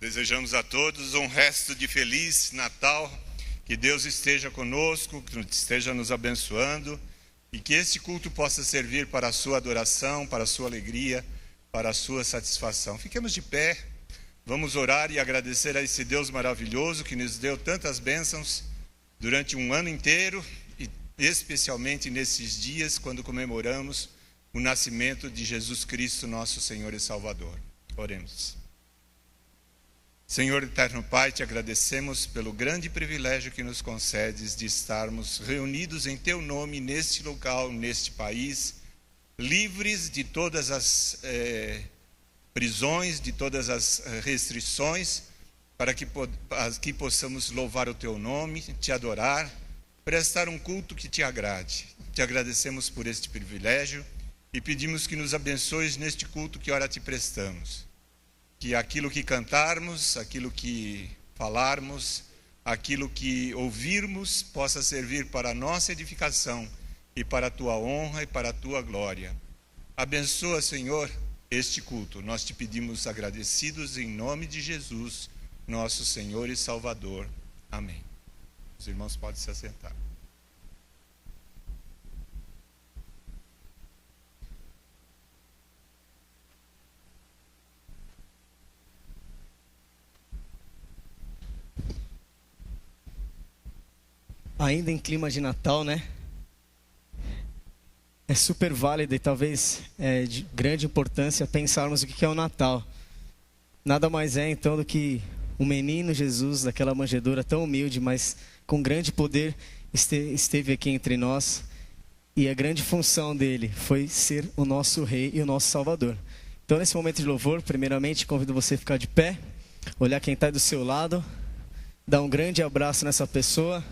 Desejamos a todos um resto de feliz Natal, que Deus esteja conosco, que esteja nos abençoando e que este culto possa servir para a sua adoração, para a sua alegria, para a sua satisfação. Fiquemos de pé, vamos orar e agradecer a esse Deus maravilhoso que nos deu tantas bênçãos durante um ano inteiro e especialmente nesses dias quando comemoramos o nascimento de Jesus Cristo, nosso Senhor e Salvador. Oremos. Senhor eterno Pai, te agradecemos pelo grande privilégio que nos concedes de estarmos reunidos em teu nome neste local, neste país, livres de todas as prisões, de todas as restrições, para que aqui possamos louvar o teu nome, te adorar, prestar um culto que te agrade. Te agradecemos por este privilégio e pedimos que nos abençoes neste culto que ora te prestamos. Que aquilo que cantarmos, aquilo que falarmos, aquilo que ouvirmos possa servir para a nossa edificação e para a tua honra e para a tua glória. Abençoa, Senhor, este culto. Nós te pedimos agradecidos em nome de Jesus, nosso Senhor e Salvador. Amém. Os irmãos podem se assentar. Ainda em clima de Natal, né? É super válido e talvez de grande importância pensarmos o que é o Natal. Nada mais é então do que o menino Jesus, daquela manjedoura tão humilde, mas com grande poder, esteve aqui entre nós. E a grande função dele foi ser o nosso rei e o nosso salvador. Então nesse momento de louvor, primeiramente convido você a ficar de pé, olhar quem está do seu lado, dar um grande abraço nessa pessoa.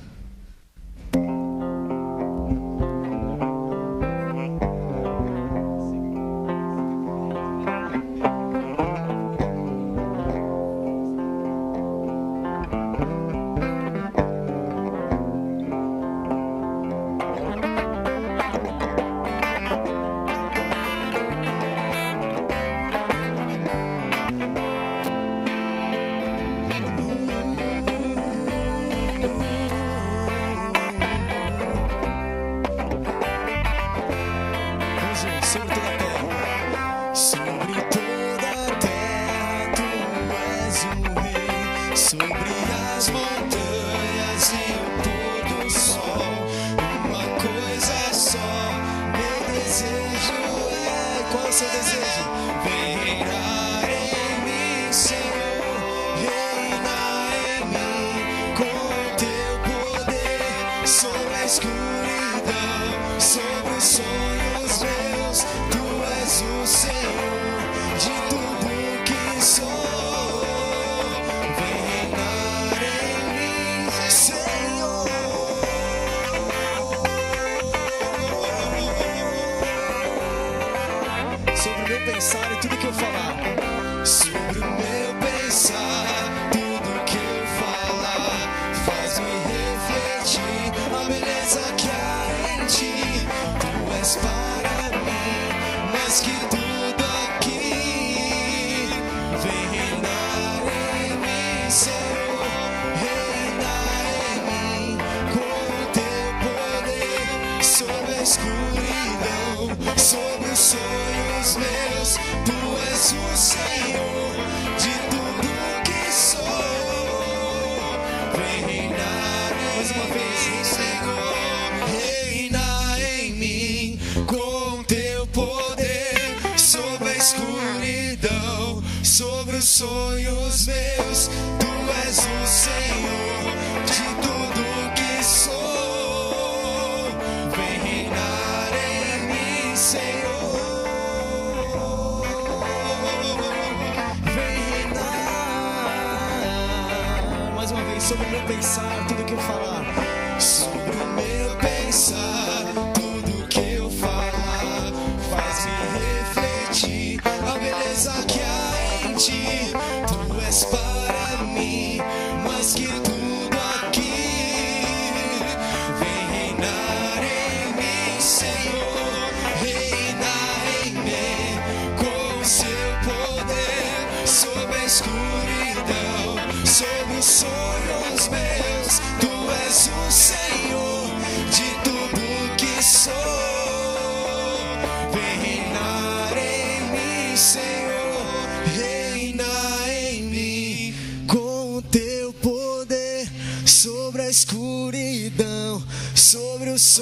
Escuridão.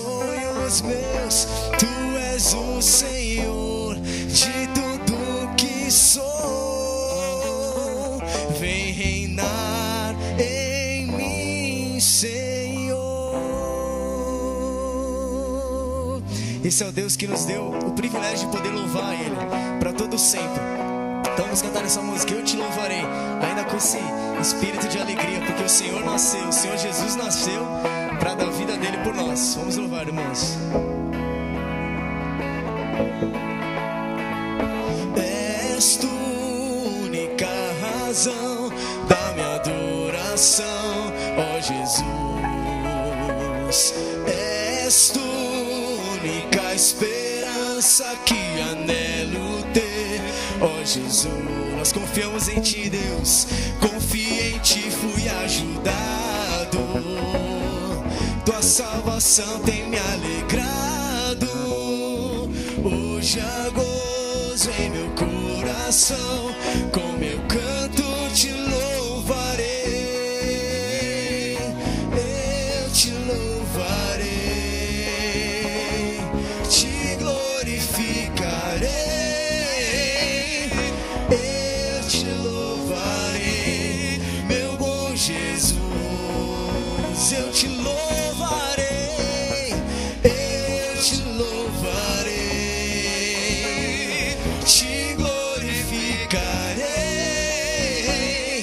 sonhos meus. Tu és o Senhor de tudo que sou. Vem reinar em mim, Senhor. Esse é o Deus que nos deu o privilégio de poder louvar Ele para todo sempre. Então vamos cantar essa música, eu te louvarei, ainda com esse espírito de alegria, porque o Senhor nasceu, o Senhor Jesus nasceu para dar a vida dele por nós. Vamos louvar, irmãos. És tu única razão da minha adoração, ó Jesus. És tu única esperança que anelo ter, ó Jesus. Nós confiamos em Ti, Deus. Confiei em Ti, fui ajudado. Tua salvação tem me alegrado. Hoje há gozo em meu coração. Com meu canto te louvarei. Eu te louvarei. Te glorificarei. Eu te louvarei, eu te louvarei, te glorificarei,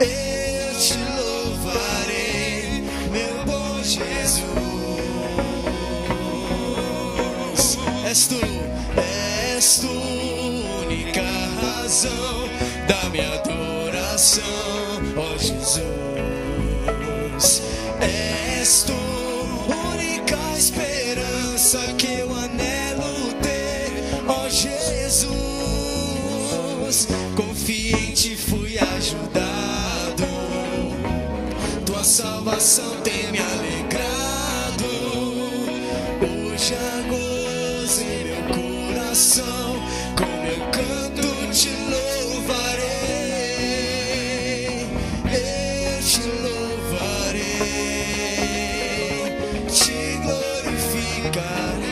eu te louvarei, meu bom Jesus. És tu única razão da minha adoração, ó Jesus. És tu única esperança que eu anelo ter, ó Jesus. Confiei em Ti, fui ajudado. Tua salvação tem me alegrado. Hoje há gozo em meu coração. Com meu canto te louvarei. Eu te louvarei. Te glorificarei.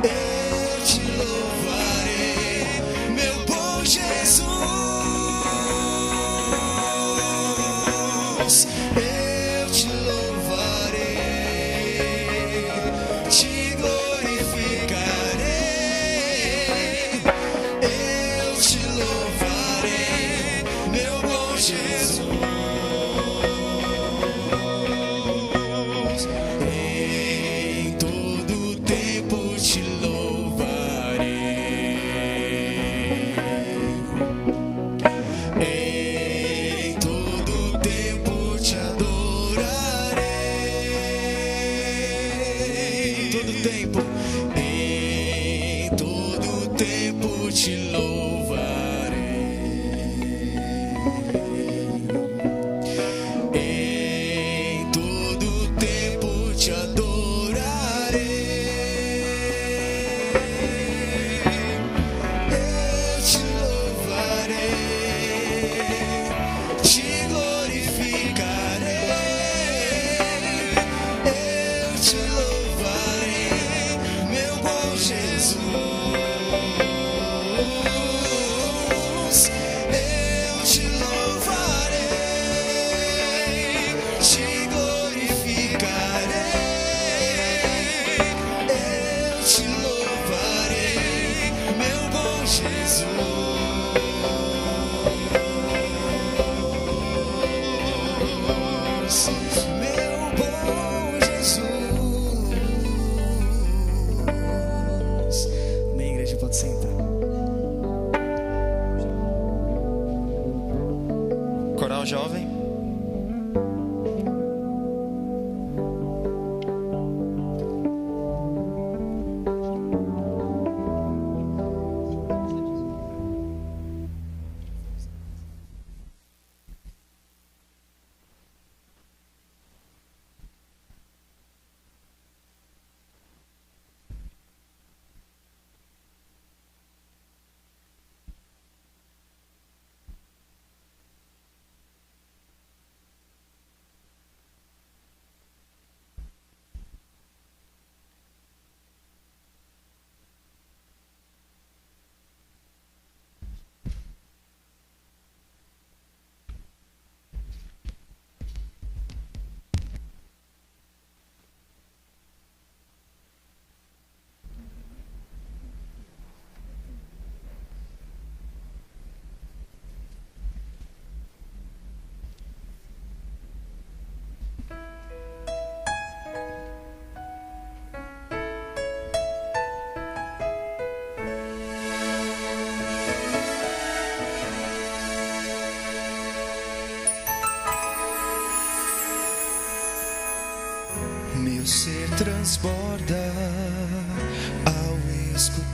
Eu te louvarei, meu bom Jesus. Eu te louvarei, te glorificarei. Eu te louvarei, meu bom Jesus. Em todo tempo te louvarei. Em todo tempo te adorarei. Em todo tempo, em todo tempo te louvarei. Em todo tempo te adorarei. Eu te louvarei, te glorificarei. Eu te louvarei, meu bom Jesus. Meu ser transborda ao escutar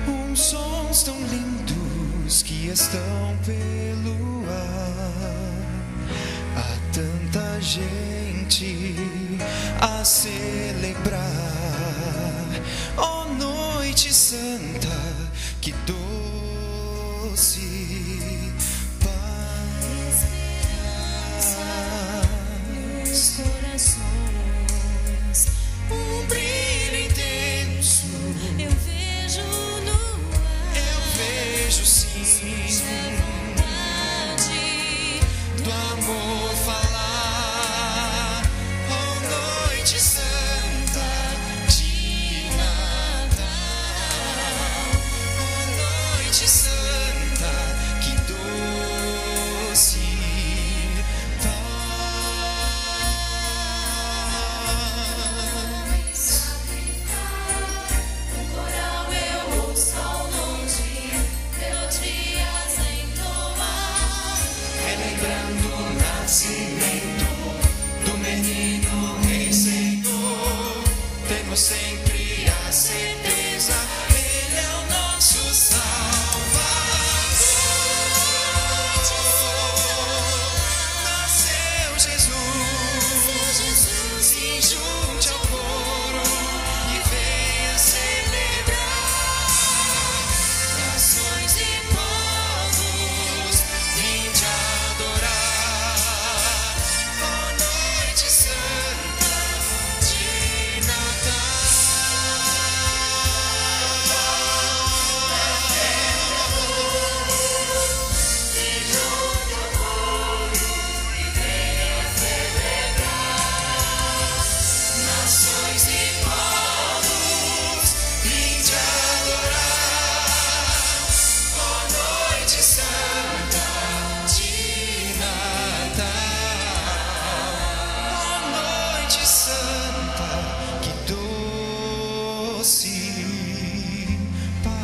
uns sons tão lindos que estão pelo ar. Há tanta gente a celebrar, ó noite santa, que doce paz. Nos corações, um brilho intenso eu vejo no ar. Eu vejo sim do amor falar, ó noite santa de Natal, ó noite santa, que doce paz. Um coral eu ouço ao longe, melodias entoar. Relembrando o nascimento do menino Rei Senhor, temos sempre a certeza, Ele é o nosso Salvador. Nasceu Jesus, se junte ao coro e venha celebrar. Nações e povos, Vinde adorar, ó noite santa de Natal. Nações e povos, vinde adorar, ó noite santa de Natal, ó noite santa, que doce paz.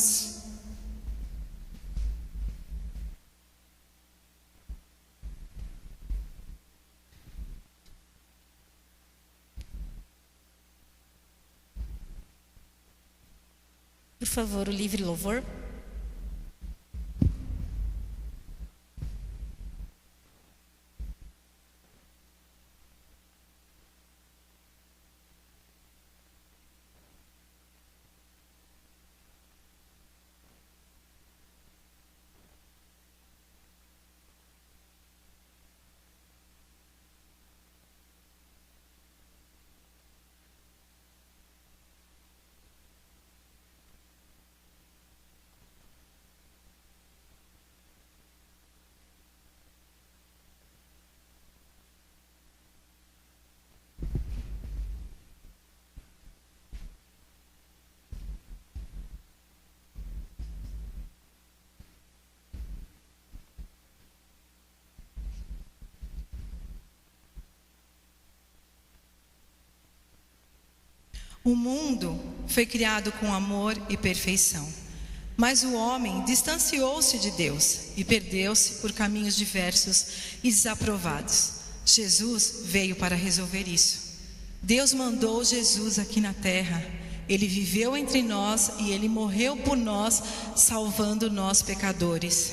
Paz. por favor, o livre louvor. O mundo foi criado com amor e perfeição, mas o homem distanciou-se de Deus e perdeu-se por caminhos diversos e desaprovados. Jesus veio para resolver isso. Deus mandou Jesus aqui na terra. Ele viveu entre nós e Ele morreu por nós, salvando nós pecadores.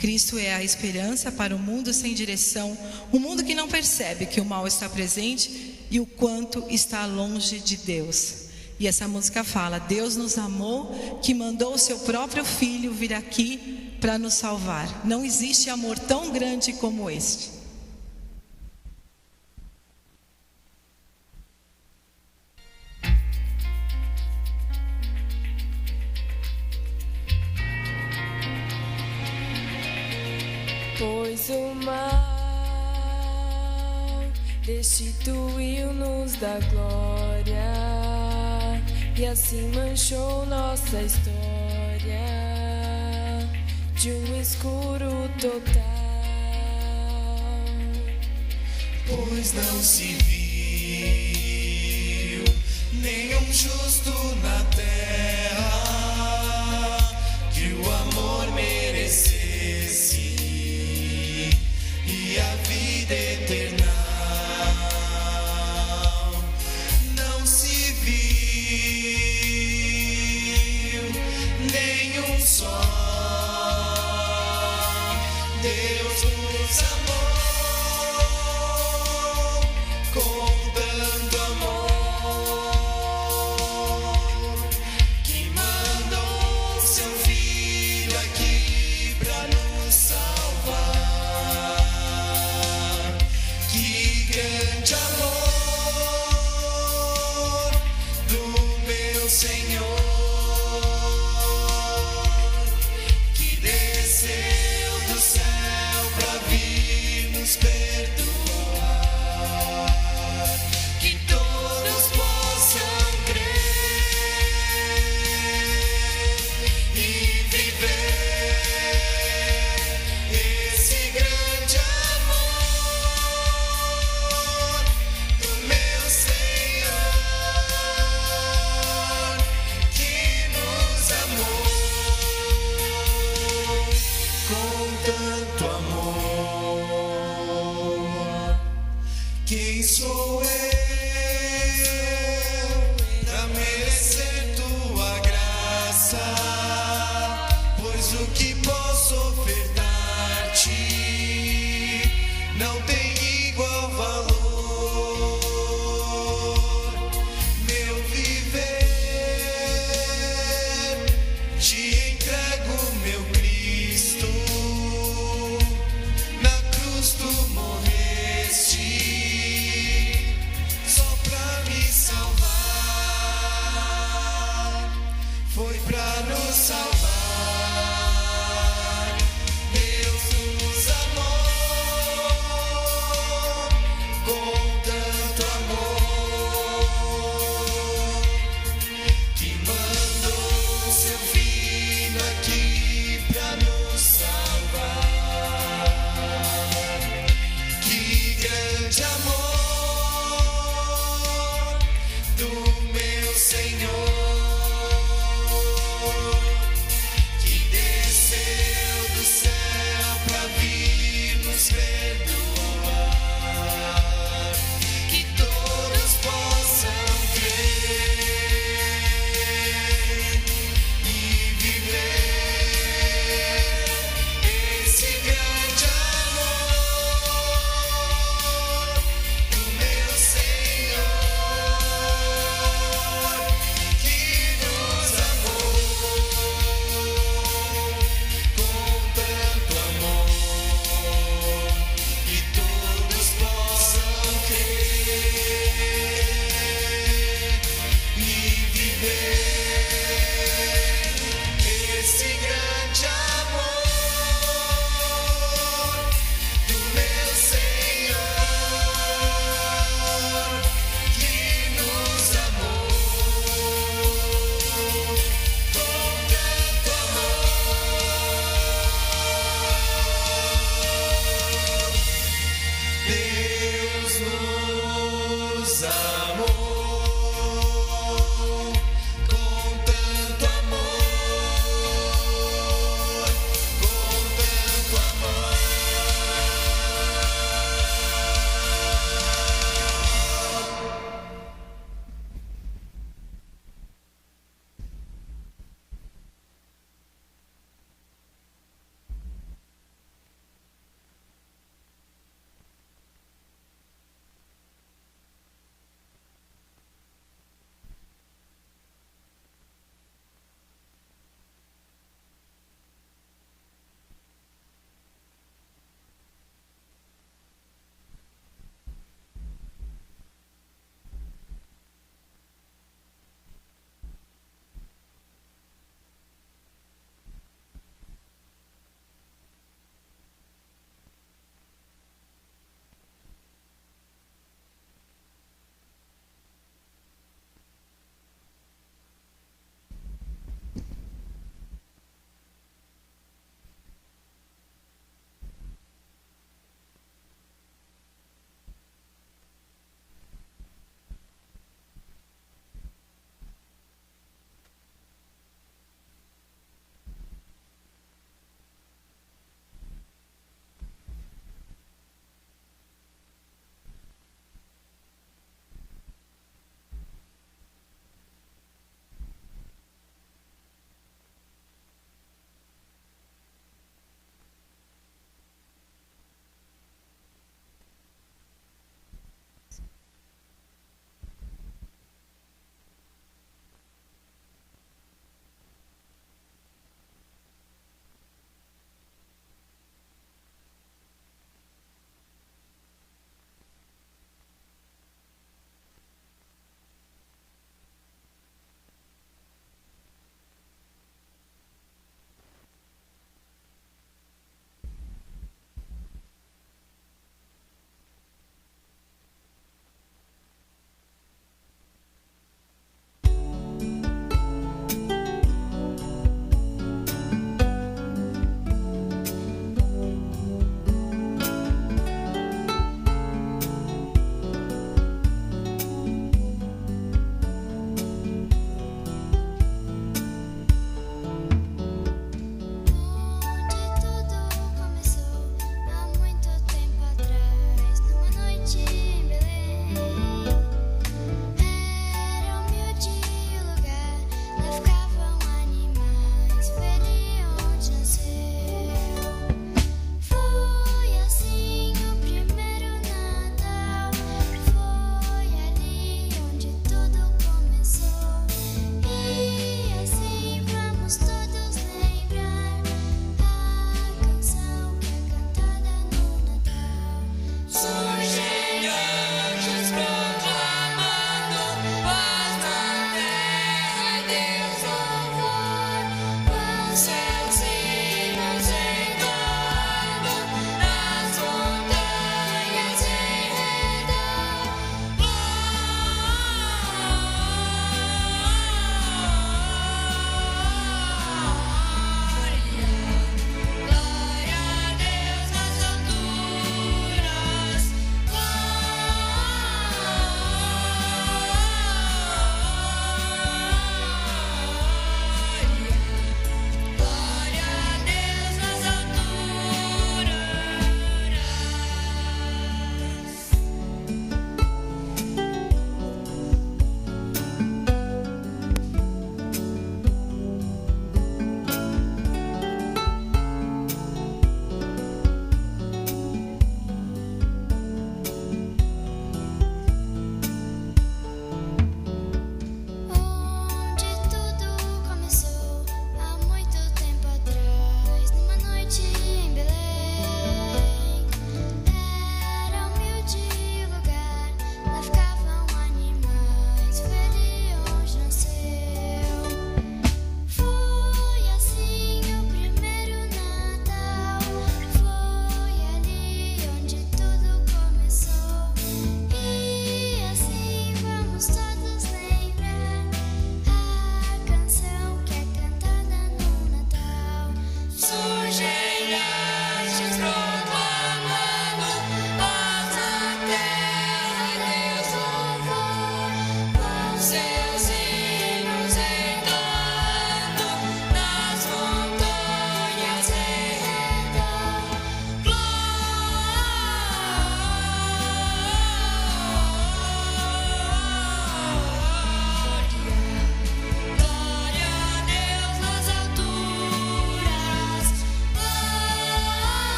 Cristo é a esperança para um mundo sem direção, um mundo que não percebe que o mal está presente e o quanto está longe de Deus. E essa música fala: Deus nos amou, que mandou o seu próprio Filho vir aqui para nos salvar. Não existe amor tão grande como este. Pois o mal destituiu-nos da glória e assim manchou nossa história. de um escuro total. Pois não se viu nenhum justo na terra que o amor merecesse e a vida eterna. Não se viu nenhum só. Deus nos amou com tanto amor que mandou seu filho aqui pra nos salvar. Que grande amor do meu Senhor, que desceu do céu pra vir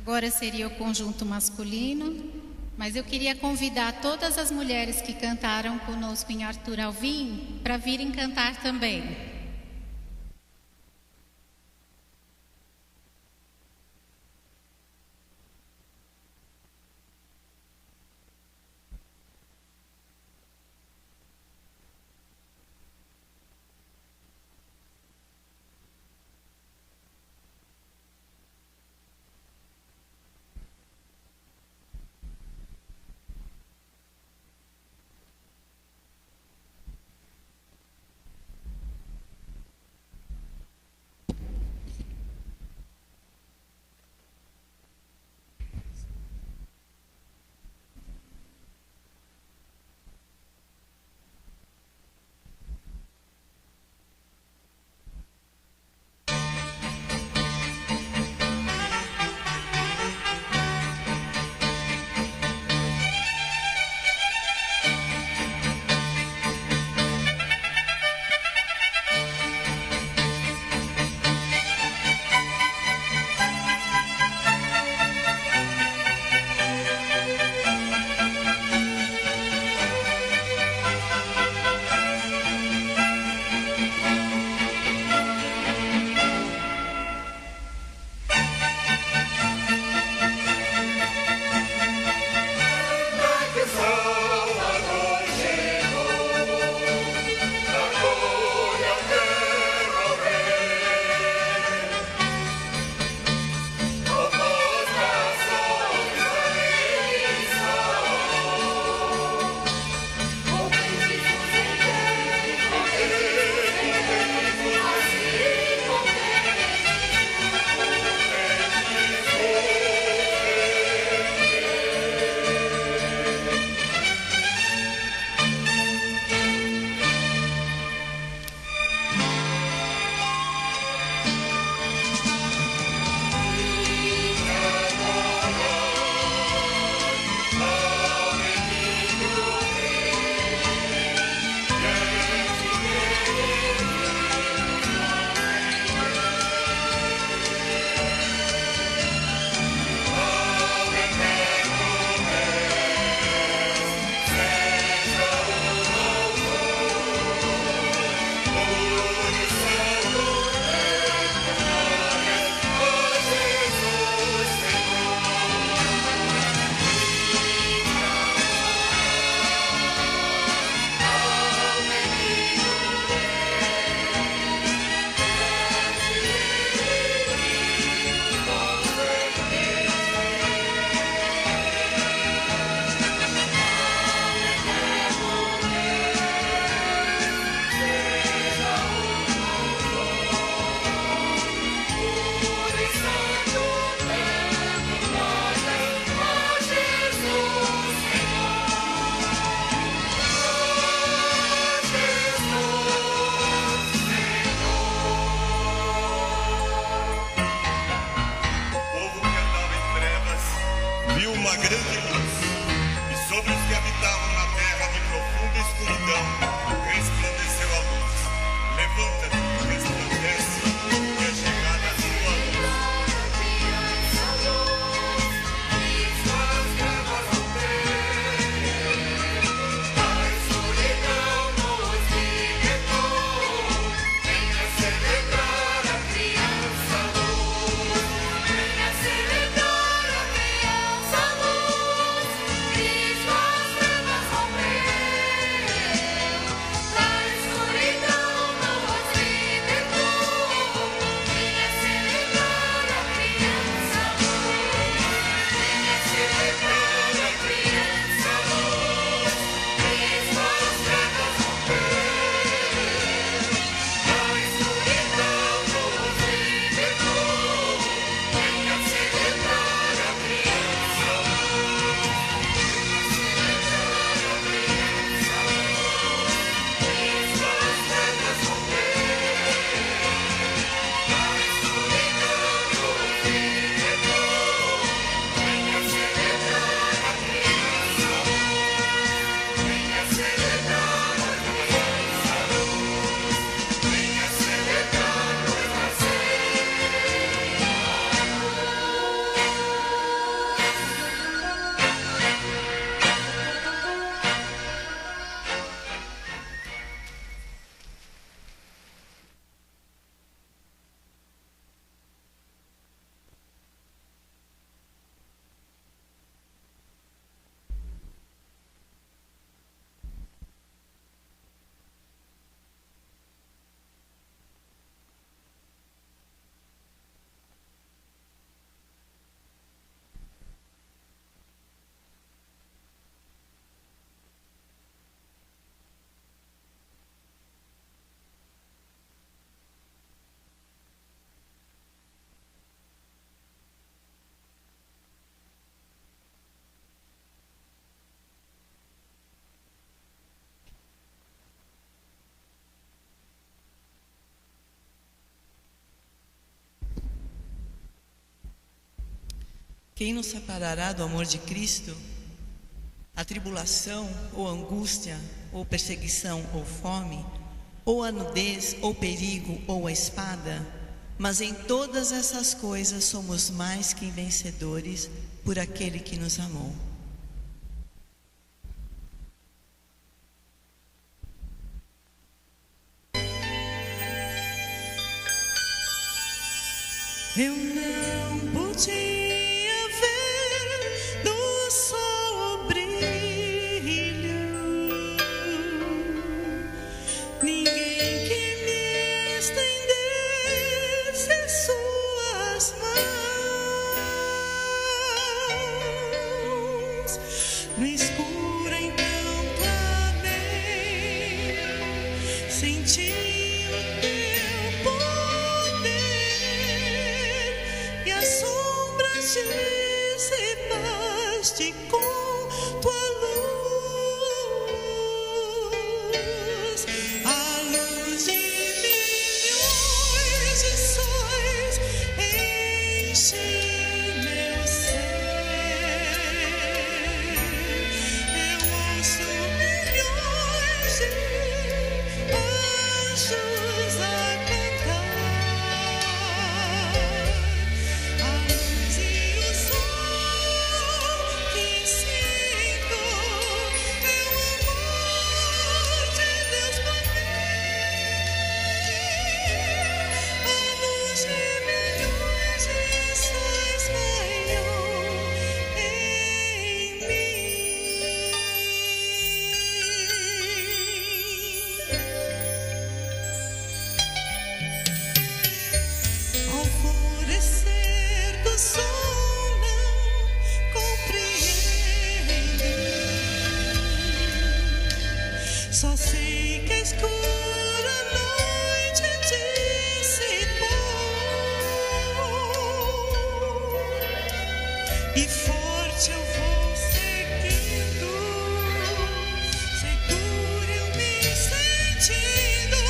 Agora seria o conjunto masculino, mas eu queria convidar todas as mulheres que cantaram conosco em Arthur Alvim para virem cantar também. Quem nos separará do amor de Cristo? A tribulação, ou angústia, ou perseguição, ou fome, ou a nudez, ou perigo, ou a espada? Mas em todas essas coisas somos mais que vencedores por aquele que nos amou. Eu não podia ver do sol o brilho, ninguém que me estendesse suas mãos. No escuro então clamei, senti o teu poder e as sombras dissipaste com tua luz. A luz de milhões de sóis enche meu ser. Eu ouço milhões de anjos a cantar. A luz e o sol que sinto é o amor de Deus por mim. A luz de milhões de sóis raiou em mim. Ao florescer do sol não compreendo, só sei que a escura noite dissipou e forte eu vou seguindo, seguro eu me sentindo,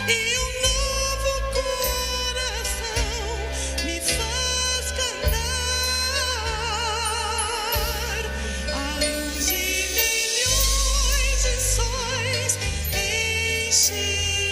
e um novo coração me faz cantar. A luz de milhões de sóis enche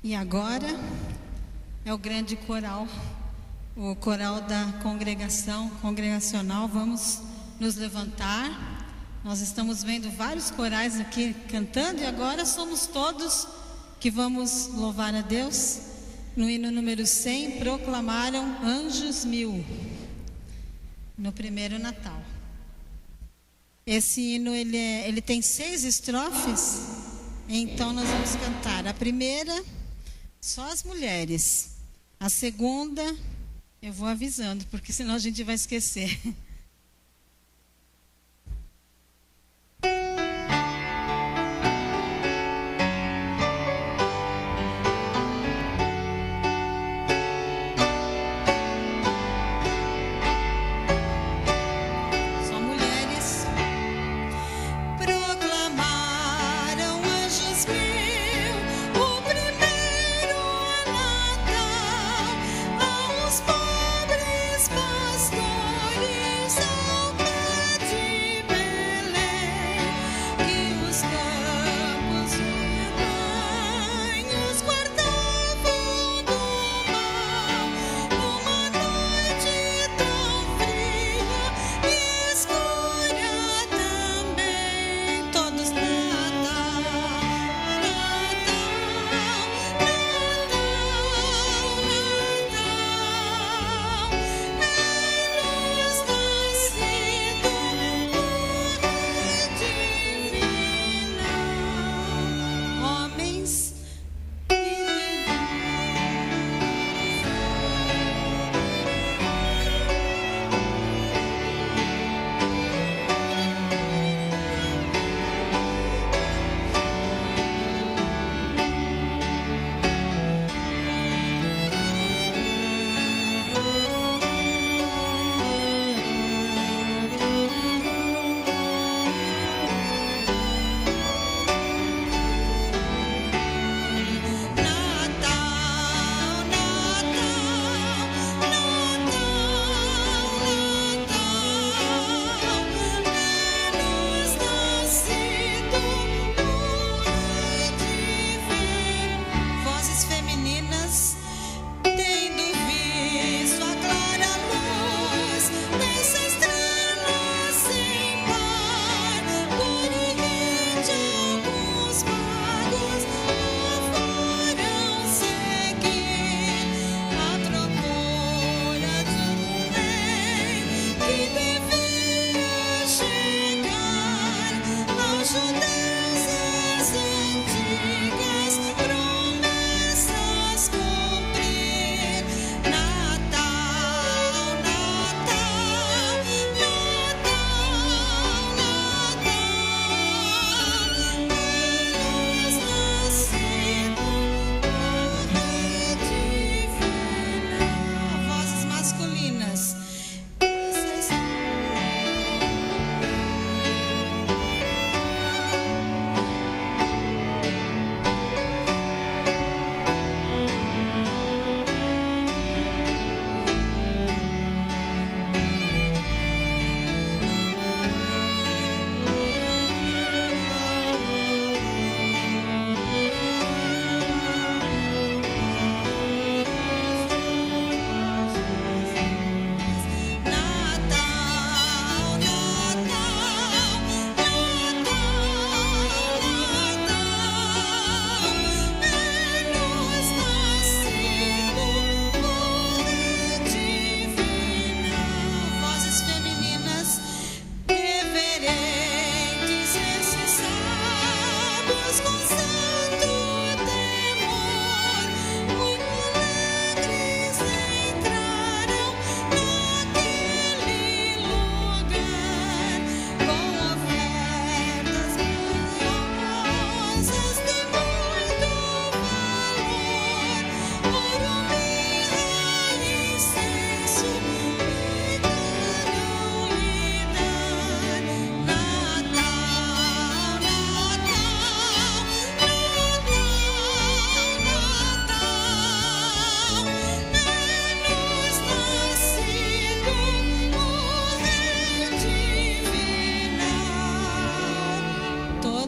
E agora é o grande coral, o coral da congregação congregacional. Vamos nos levantar. Nós estamos vendo vários corais aqui cantando e agora somos todos que vamos louvar a Deus. No hino número 100, proclamaram anjos mil, no primeiro Natal. Esse hino ele tem 6 estrofes, então nós vamos cantar. A primeira, só as mulheres. A segunda, eu vou avisando, porque senão a gente vai esquecer.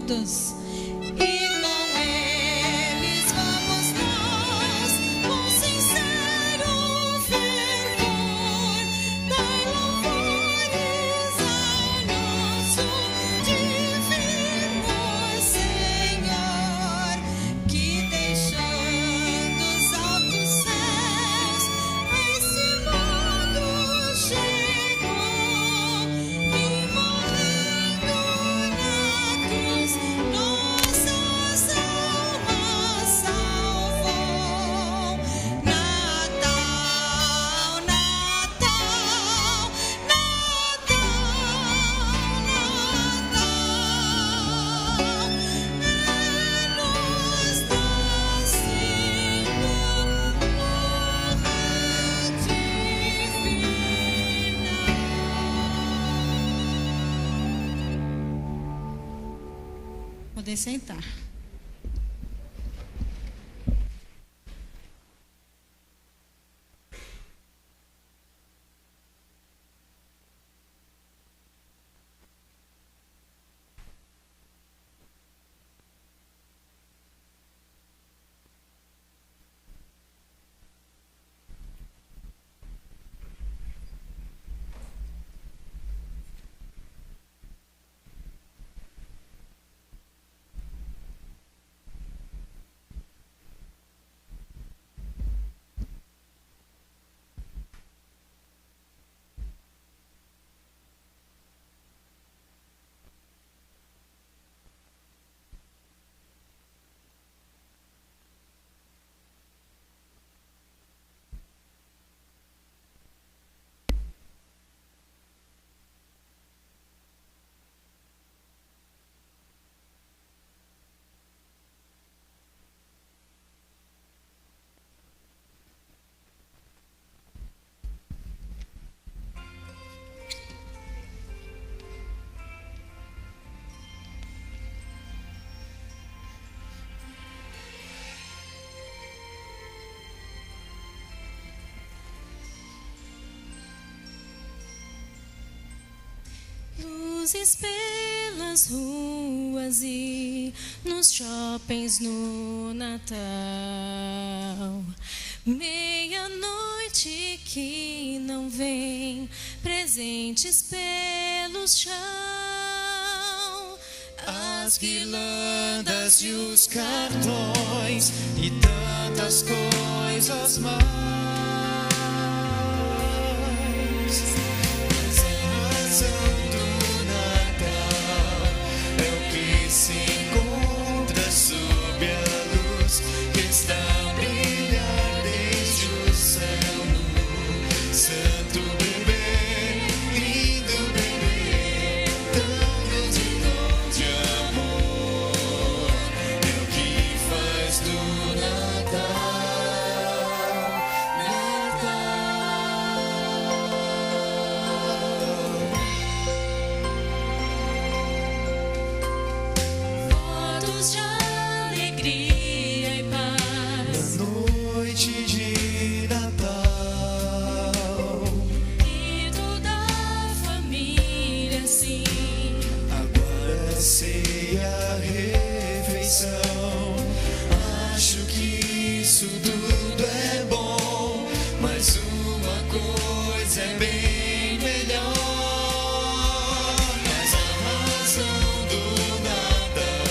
todos, e com eles vamos nós. poder sentar. Luzes pelas ruas e nos shoppings no Natal. Meia-noite que não vem, presentes pelo chão. As guirlandas e os cartões e tantas coisas mais. Mas a razão do Natal é o que se encontra sob a luz que está a brilhar desde o céu no santo bebê, lindo bebê, tão grande dom de amor, é o que faz do Natal. Fotos de alegria e paz. Na noite de Natal, E toda a família sim. agora a ceia, a refeição. Acho que isso tudo é bom, mas uma coisa é bem melhor. Mas a razão do Natal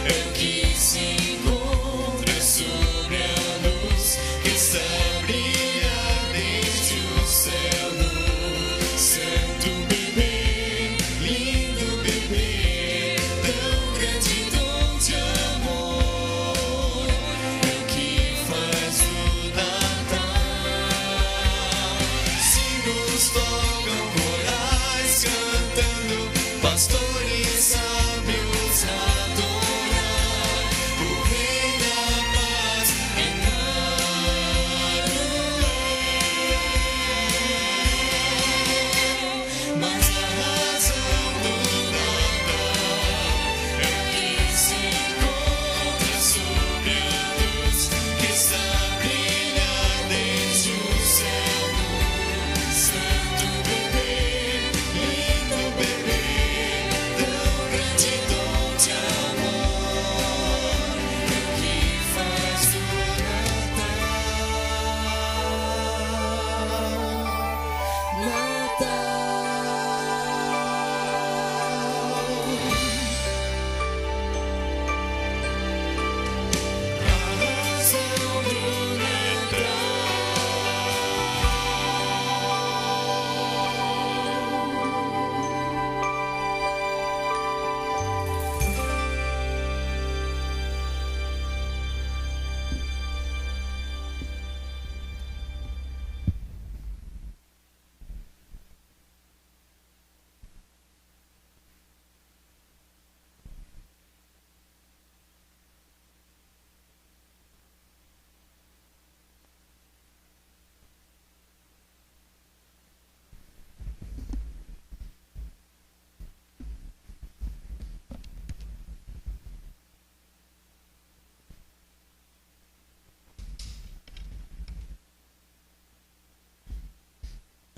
é o que se encontra sobre a luz que está a brilhar desde o céu no santo bebê, lindo bebê, tão grande dom de amor.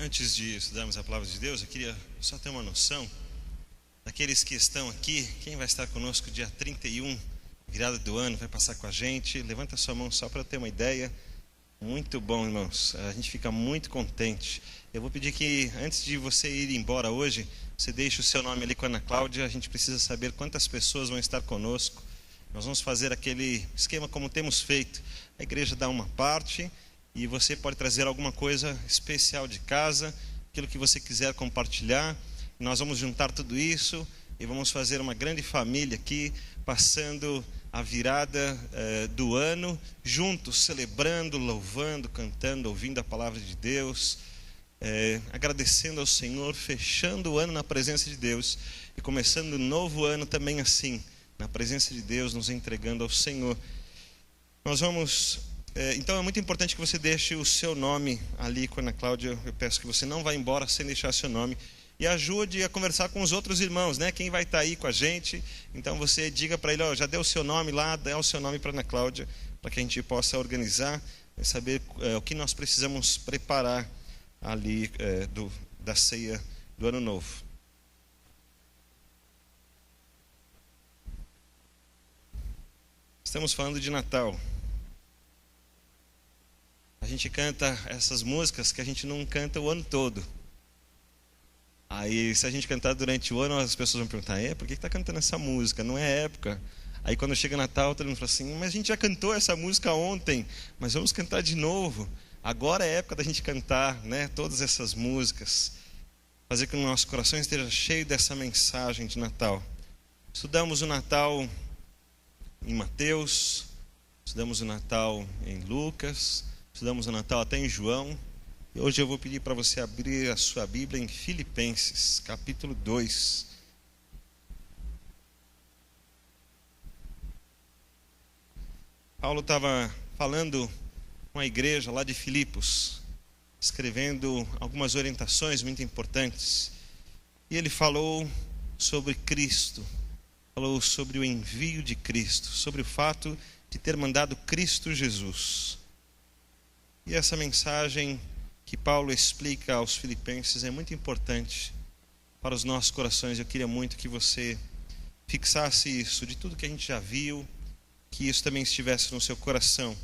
Antes de estudarmos a palavra de Deus, eu queria só ter uma noção daqueles que estão aqui. Quem vai estar conosco dia 31, virada do ano, vai passar com a gente? Levanta a sua mão só para eu ter uma ideia. Muito bom, irmãos. A gente fica muito contente. Eu vou pedir que, antes de você ir embora hoje, você deixe o seu nome ali com a Ana Cláudia. A gente precisa saber quantas pessoas vão estar conosco. Nós vamos fazer aquele esquema como temos feito. A igreja dá uma parte e você pode trazer alguma coisa especial de casa, aquilo que você quiser compartilhar. Nós vamos juntar tudo isso e vamos fazer uma grande família aqui, passando a virada do ano, juntos, celebrando, louvando, cantando, ouvindo a palavra de Deus, agradecendo ao Senhor, fechando o ano na presença de Deus e começando o novo ano também assim, na presença de Deus, nos entregando ao Senhor. Nós vamos... então é muito importante que você deixe o seu nome ali com a Ana Cláudia. Eu peço que você não vá embora sem deixar seu nome. E ajude a conversar com os outros irmãos, né? Quem vai estar aí com a gente. Então você diga para ele, ó, já deu o seu nome lá, dá o seu nome para a Ana Cláudia, para que a gente possa organizar, saber o que nós precisamos preparar ali da ceia do Ano Novo. Estamos falando de Natal. A gente canta essas músicas que a gente não canta o ano todo. Aí, se a gente cantar durante o ano, as pessoas vão perguntar, por que está cantando essa música? Não é época. Aí, quando chega Natal, todo mundo fala assim, mas a gente já cantou essa música ontem, mas vamos cantar de novo. Agora é época da gente cantar, né, todas essas músicas, fazer com que o nosso coração esteja cheio dessa mensagem de Natal. Estudamos o Natal em Mateus, estudamos o Natal em Lucas, estudamos o Natal até em João. E hoje eu vou pedir para você abrir a sua Bíblia em Filipenses, capítulo 2. Paulo estava falando com a igreja lá de Filipos, escrevendo algumas orientações muito importantes. E ele falou sobre Cristo, falou sobre o envio de Cristo, sobre o fato de ter mandado Cristo Jesus. E essa mensagem que Paulo explica aos filipenses é muito importante para os nossos corações. Eu queria muito que você fixasse isso, de tudo que a gente já viu, que isso também estivesse no seu coração.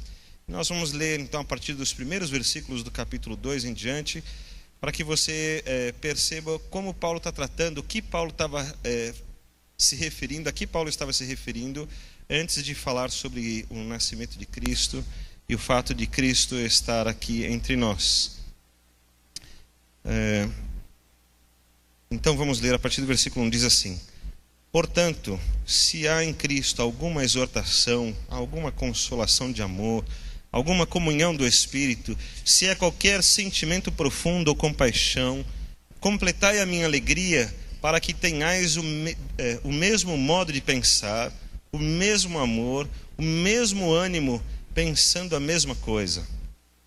Nós vamos ler então a partir dos primeiros versículos do capítulo 2 em diante, para que você perceba como Paulo está tratando, o que Paulo estava se referindo, a que Paulo estava se referindo antes de falar sobre o nascimento de Cristo e o fato de Cristo estar aqui entre nós. Então vamos ler a partir do versículo 1, diz assim: portanto, se há em Cristo alguma exortação, alguma consolação de amor, alguma comunhão do Espírito, se há qualquer sentimento profundo ou compaixão, completai a minha alegria, para que tenhais o mesmo modo de pensar, o mesmo amor, o mesmo ânimo, pensando a mesma coisa.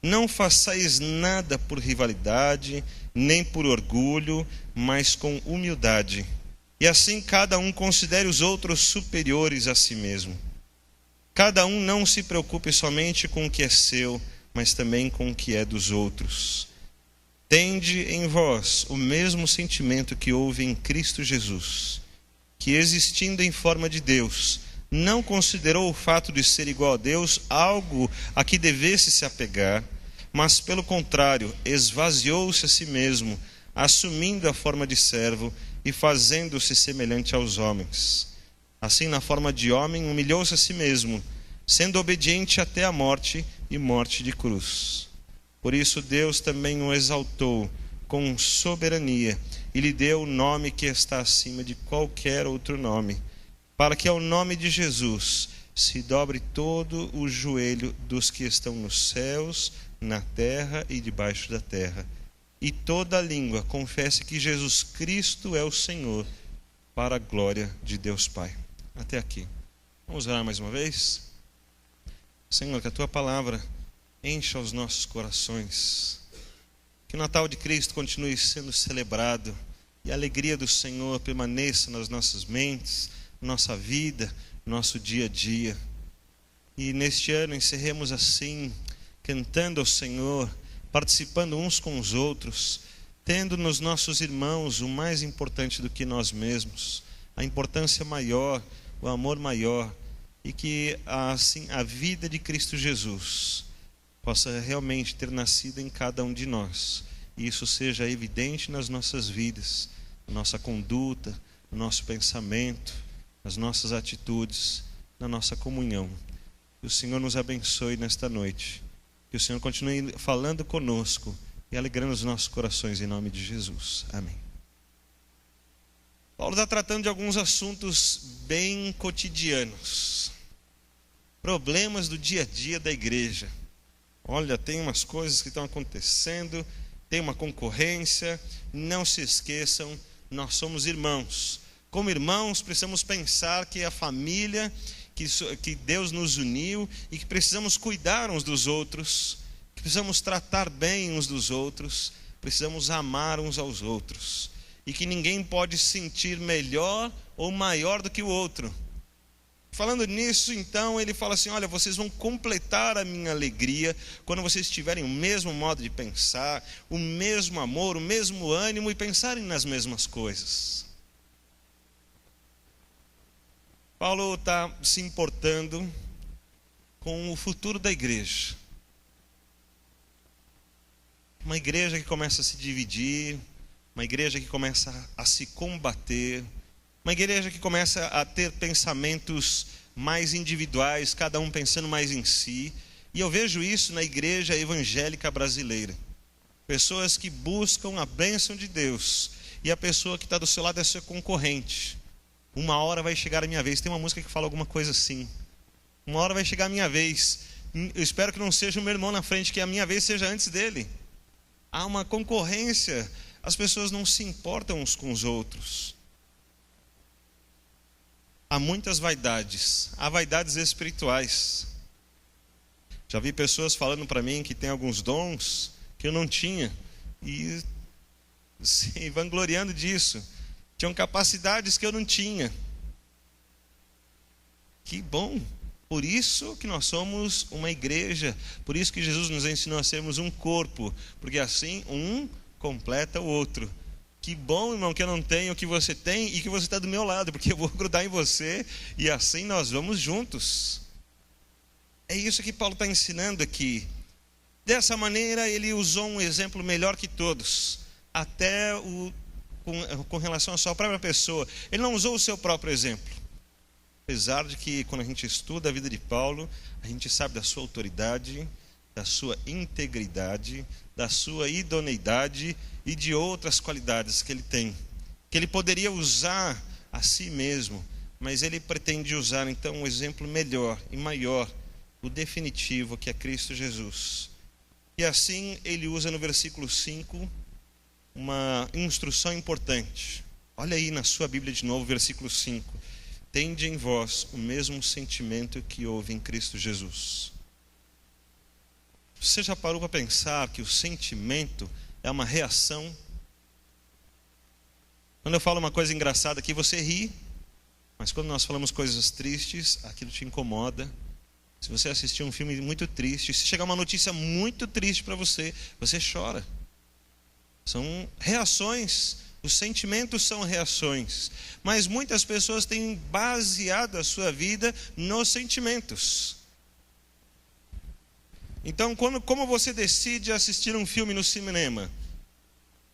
Não façais nada por rivalidade, nem por orgulho, mas com humildade. E assim cada um considere os outros superiores a si mesmo. Cada um não se preocupe somente com o que é seu, mas também com o que é dos outros. Tende em vós o mesmo sentimento que houve em Cristo Jesus, que existindo em forma de Deus, não considerou o fato de ser igual a Deus algo a que devesse se apegar, mas pelo contrário, esvaziou-se a si mesmo, assumindo a forma de servo e fazendo-se semelhante aos homens. Assim, na forma de homem, humilhou-se a si mesmo, sendo obediente até a morte e morte de cruz. Por isso Deus também o exaltou com soberania e lhe deu o nome que está acima de qualquer outro nome, para que ao nome de Jesus se dobre todo o joelho dos que estão nos céus, na terra e debaixo da terra, e toda língua confesse que Jesus Cristo é o Senhor, para a glória de Deus Pai. Até aqui. Vamos orar mais uma vez? Senhor, que a Tua palavra encha os nossos corações, que o Natal de Cristo continue sendo celebrado e a alegria do Senhor permaneça nas nossas mentes, nossa vida, nosso dia a dia. E neste ano encerremos assim, cantando ao Senhor, participando uns com os outros, tendo nos nossos irmãos o mais importante do que nós mesmos, a importância maior, o amor maior, e que assim a vida de Cristo Jesus possa realmente ter nascido em cada um de nós, e isso seja evidente nas nossas vidas, na nossa conduta, no nosso pensamento, nas nossas atitudes, na nossa comunhão. Que o Senhor nos abençoe nesta noite, que o Senhor continue falando conosco e alegrando os nossos corações em nome de Jesus. Amém. Paulo está tratando de alguns assuntos bem cotidianos, problemas do dia a dia da igreja. Olha, tem umas coisas que estão acontecendo, tem uma concorrência, não se esqueçam, nós somos irmãos. Como irmãos, precisamos pensar que a família, que Deus nos uniu e que precisamos cuidar uns dos outros, que precisamos tratar bem uns dos outros, precisamos amar uns aos outros, e que ninguém pode se sentir melhor ou maior do que o outro. Falando nisso, então, ele fala assim: olha, vocês vão completar a minha alegria quando vocês tiverem o mesmo modo de pensar, o mesmo amor, o mesmo ânimo e pensarem nas mesmas coisas. Paulo está se importando com o futuro da igreja. Uma igreja que começa a se dividir, uma igreja que começa a se combater, uma igreja que começa a ter pensamentos mais individuais, cada um pensando mais em si. E eu vejo isso na igreja evangélica brasileira. Pessoas que buscam a bênção de Deus, e a pessoa que está do seu lado é seu concorrente. Uma hora vai chegar a minha vez. Tem uma música que fala alguma coisa assim: uma hora vai chegar a minha vez. Eu espero que não seja o meu irmão na frente, que a minha vez seja antes dele. Há uma concorrência. As pessoas não se importam uns com os outros. Há muitas vaidades. Há vaidades espirituais. Já vi pessoas falando para mim que tem alguns dons que eu não tinha, e se vangloriando disso. Tinham capacidades que eu não tinha. Que bom! Por isso que nós somos uma igreja. Por isso que Jesus nos ensinou a sermos um corpo. Porque assim um completa o outro. Que bom, irmão, que eu não tenho o que você tem e que você está do meu lado, porque eu vou grudar em você e assim nós vamos juntos. É isso que Paulo está ensinando aqui. Dessa maneira ele usou um exemplo melhor que todos, até com relação à sua própria pessoa. Ele não usou o seu próprio exemplo, apesar de que quando a gente estuda a vida de Paulo, a gente sabe da sua autoridade, da sua integridade, da sua idoneidade e de outras qualidades que ele tem, que ele poderia usar a si mesmo, mas ele pretende usar então um exemplo melhor e maior, o definitivo, que é Cristo Jesus. E assim ele usa no versículo 5 uma instrução importante. Olha aí na sua Bíblia de novo, versículo 5. Tende em vós o mesmo sentimento que houve em Cristo Jesus. Você já parou para pensar que o sentimento é uma reação? Quando eu falo uma coisa engraçada aqui, você ri, mas quando nós falamos coisas tristes, aquilo te incomoda. Se você assistir um filme muito triste, se chegar uma notícia muito triste para você, você chora. São reações, os sentimentos são reações, mas muitas pessoas têm baseado a sua vida nos sentimentos. Então, como você decide assistir um filme no cinema?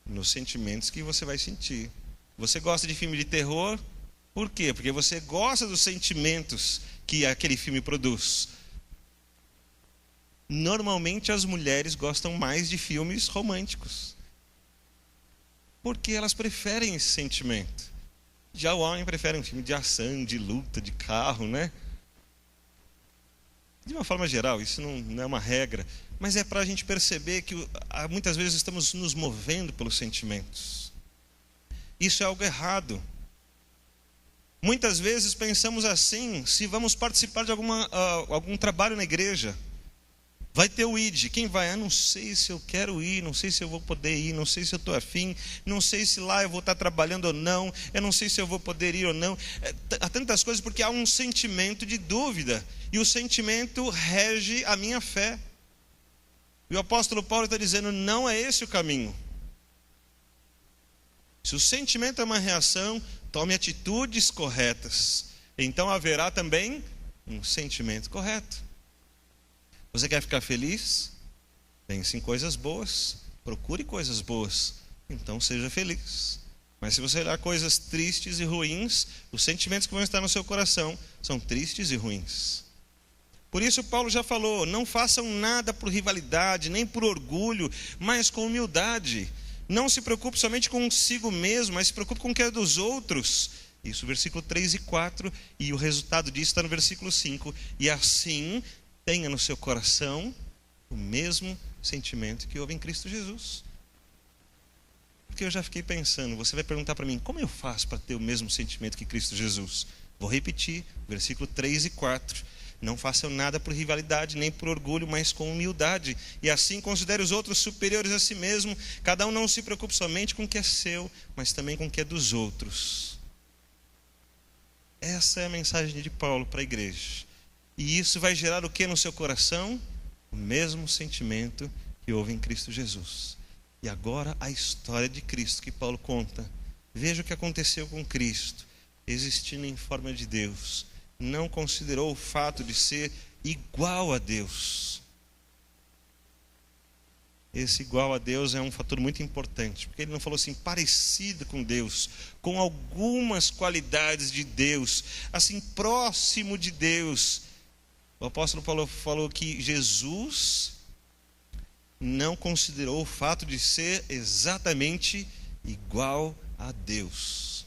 Nos sentimentos que você vai sentir. Você gosta de filme de terror? Por quê? Porque você gosta dos sentimentos que aquele filme produz. Normalmente as mulheres gostam mais de filmes românticos, porque elas preferem esse sentimento. Já o homem prefere um filme de ação, de luta, de carro, né? De uma forma geral, isso não é uma regra, mas é para a gente perceber que muitas vezes estamos nos movendo pelos sentimentos. Isso é algo errado. Muitas vezes pensamos assim: se vamos participar de algum trabalho na igreja, vai ter o ID, quem vai? Não sei se eu quero ir, não sei se eu vou poder ir, não sei se eu estou afim, não sei se lá eu vou estar trabalhando ou não, eu não sei se eu vou poder ir ou não. Há tantas coisas porque há um sentimento de dúvida, e o sentimento rege a minha fé. E o apóstolo Paulo está dizendo: não é esse o caminho. Se o sentimento é uma reação, tome atitudes corretas. Então haverá também um sentimento correto. Você quer ficar feliz? Pense em coisas boas. Procure coisas boas. Então seja feliz. Mas se você olhar coisas tristes e ruins, os sentimentos que vão estar no seu coração são tristes e ruins. Por isso Paulo já falou, não façam nada por rivalidade, nem por orgulho, mas com humildade. Não se preocupe somente consigo mesmo, mas se preocupe com o que é dos outros. Isso, versículo 3 e 4, e o resultado disso está no versículo 5. E assim, tenha no seu coração o mesmo sentimento que houve em Cristo Jesus. Porque eu já fiquei pensando, você vai perguntar para mim, como eu faço para ter o mesmo sentimento que Cristo Jesus? Vou repetir, versículo 3 e 4. Não façam nada por rivalidade, nem por orgulho, mas com humildade. E assim considere os outros superiores a si mesmo. Cada um não se preocupe somente com o que é seu, mas também com o que é dos outros. Essa é a mensagem de Paulo para a igreja. E isso vai gerar o que no seu coração? O mesmo sentimento que houve em Cristo Jesus. E agora a história de Cristo que Paulo conta. Veja o que aconteceu com Cristo. Existindo em forma de Deus, não considerou o fato de ser igual a Deus. Esse igual a Deus é um fator muito importante, porque ele não falou assim, parecido com Deus, com algumas qualidades de Deus, assim, próximo de Deus. O apóstolo Paulo falou que Jesus não considerou o fato de ser exatamente igual a Deus.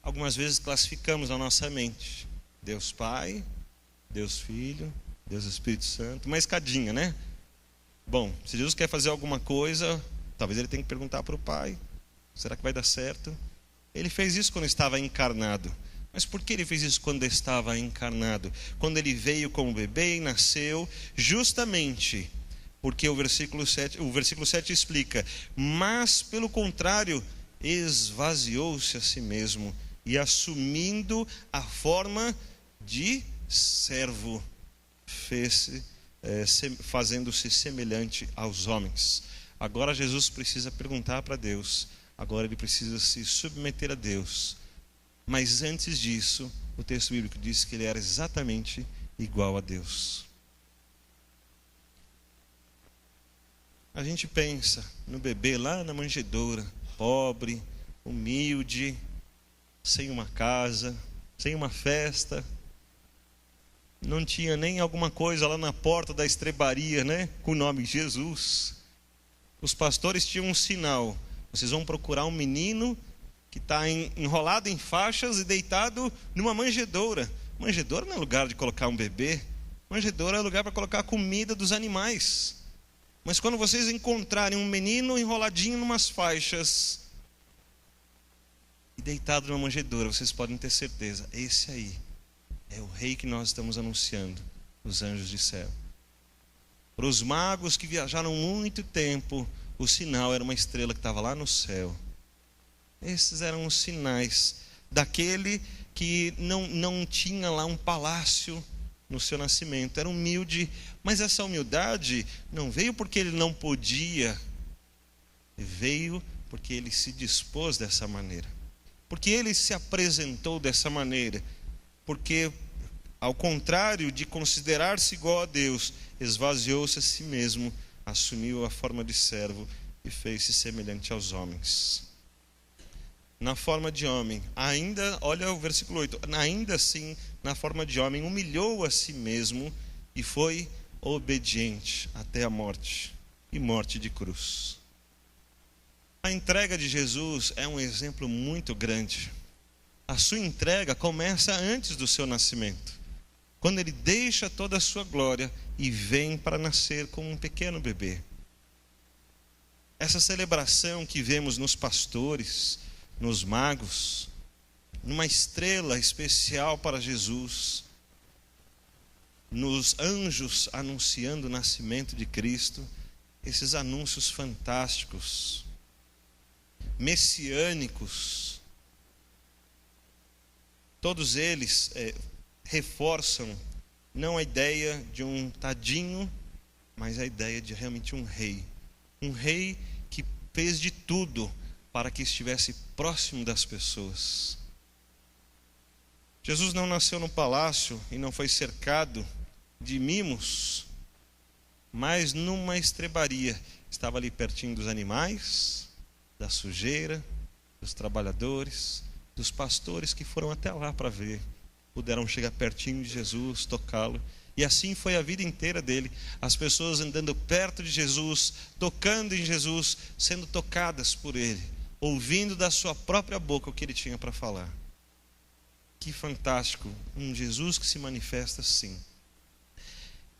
Algumas vezes classificamos na nossa mente Deus Pai, Deus Filho, Deus Espírito Santo, uma escadinha, né? Bom, se Jesus quer fazer alguma coisa, talvez ele tenha que perguntar para o Pai, será que vai dar certo? Ele fez isso quando estava encarnado. Mas por que ele fez isso quando estava encarnado? Quando ele veio como bebê e nasceu, justamente porque o versículo 7 explica, mas pelo contrário, esvaziou-se a si mesmo, e assumindo a forma de servo, fazendo-se semelhante aos homens. Agora Jesus precisa perguntar para Deus, agora ele precisa se submeter a Deus. Mas antes disso, o texto bíblico diz que ele era exatamente igual a Deus. A gente pensa no bebê lá na manjedoura, pobre, humilde, sem uma casa, sem uma festa, não tinha nem alguma coisa lá na porta da estrebaria, né, com o nome Jesus. Os pastores tinham um sinal, vocês vão procurar um menino que está enrolado em faixas e deitado numa manjedoura. Manjedoura não é lugar de colocar um bebê, manjedoura é lugar para colocar a comida dos animais. Mas quando vocês encontrarem um menino enroladinho numas faixas e deitado numa manjedoura, vocês podem ter certeza, esse aí é o rei que nós estamos anunciando, os anjos de céu. Para os magos que viajaram muito tempo, o sinal era uma estrela que estava lá no céu. Esses eram os sinais daquele que não tinha lá um palácio no seu nascimento, era humilde, mas essa humildade não veio porque ele não podia, veio porque ele se dispôs dessa maneira, porque ele se apresentou dessa maneira, porque ao contrário de considerar-se igual a Deus, esvaziou-se a si mesmo, assumiu a forma de servo e fez-se semelhante aos homens. Na forma de homem, ainda, olha o versículo 8, ainda assim, na forma de homem, humilhou a si mesmo e foi obediente até a morte, e morte de cruz. A entrega de Jesus é um exemplo muito grande. A sua entrega começa antes do seu nascimento, quando ele deixa toda a sua glória e vem para nascer como um pequeno bebê. Essa celebração que vemos nos pastores, nos magos, numa estrela especial para Jesus, nos anjos anunciando o nascimento de Cristo, esses anúncios fantásticos, messiânicos, todos eles reforçam não a ideia de um tadinho, mas a ideia de realmente um rei que fez de tudo para que estivesse próximo das pessoas. Jesus não nasceu no palácio e não foi cercado de mimos, mas numa estrebaria. Estava ali pertinho dos animais, da sujeira, dos trabalhadores, dos pastores que foram até lá para ver. Puderam chegar pertinho de Jesus, tocá-lo. E assim foi a vida inteira dele. As pessoas andando perto de Jesus, tocando em Jesus, sendo tocadas por ele, ouvindo da sua própria boca o que ele tinha para falar. Que fantástico, um Jesus que se manifesta assim.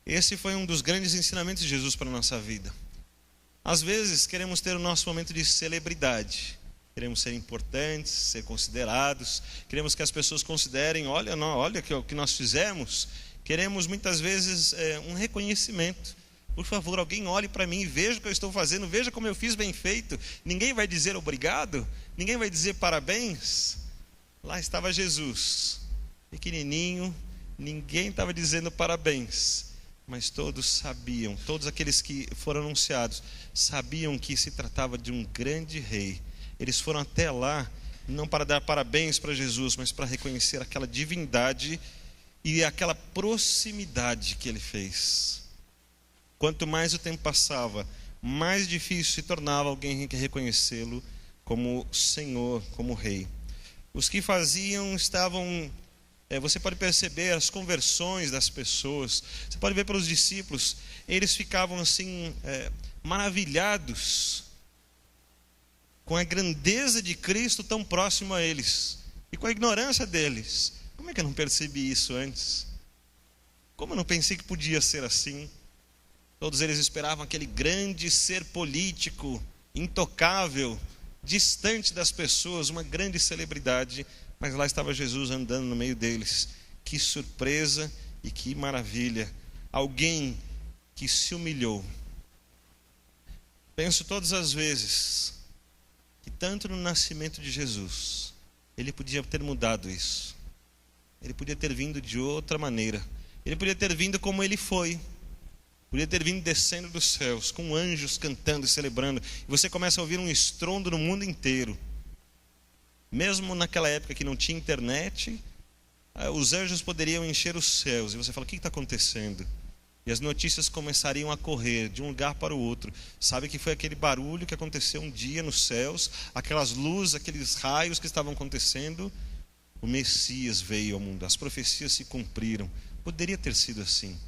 Esse foi um dos grandes ensinamentos de Jesus para a nossa vida. Às vezes queremos ter o nosso momento de celebridade. Queremos ser importantes, ser considerados. Queremos que as pessoas considerem, olha o que nós fizemos. Queremos muitas vezes um reconhecimento. Por favor, alguém olhe para mim e veja o que eu estou fazendo. Veja como eu fiz bem feito. Ninguém vai dizer obrigado. Ninguém vai dizer parabéns. Lá estava Jesus, pequenininho. Ninguém estava dizendo parabéns. Mas todos sabiam, todos aqueles que foram anunciados, sabiam que se tratava de um grande rei. Eles foram até lá, não para dar parabéns para Jesus, mas para reconhecer aquela divindade e aquela proximidade que ele fez. Quanto mais o tempo passava, mais difícil se tornava alguém que reconhecê-lo como Senhor, como Rei. Os que faziam estavam... Você pode perceber as conversões das pessoas. Você pode ver pelos discípulos. Eles ficavam assim, maravilhados com a grandeza de Cristo tão próximo a eles. E com a ignorância deles. Como é que eu não percebi isso antes? Como eu não pensei que podia ser assim? Todos eles esperavam aquele grande ser político, intocável, distante das pessoas, uma grande celebridade. Mas lá estava Jesus andando no meio deles. Que surpresa e que maravilha. Alguém que se humilhou. Penso todas as vezes que tanto no nascimento de Jesus, ele podia ter mudado isso. Ele podia ter vindo de outra maneira. Ele podia ter vindo como ele foi. Podia ter vindo descendo dos céus, com anjos cantando e celebrando. E você começa a ouvir um estrondo no mundo inteiro. Mesmo naquela época que não tinha internet, os anjos poderiam encher os céus. E você fala, o que está acontecendo? E as notícias começariam a correr de um lugar para o outro. Sabe que foi aquele barulho que aconteceu um dia nos céus, aquelas luzes, aqueles raios que estavam acontecendo. O Messias veio ao mundo, as profecias se cumpriram. Poderia ter sido assim,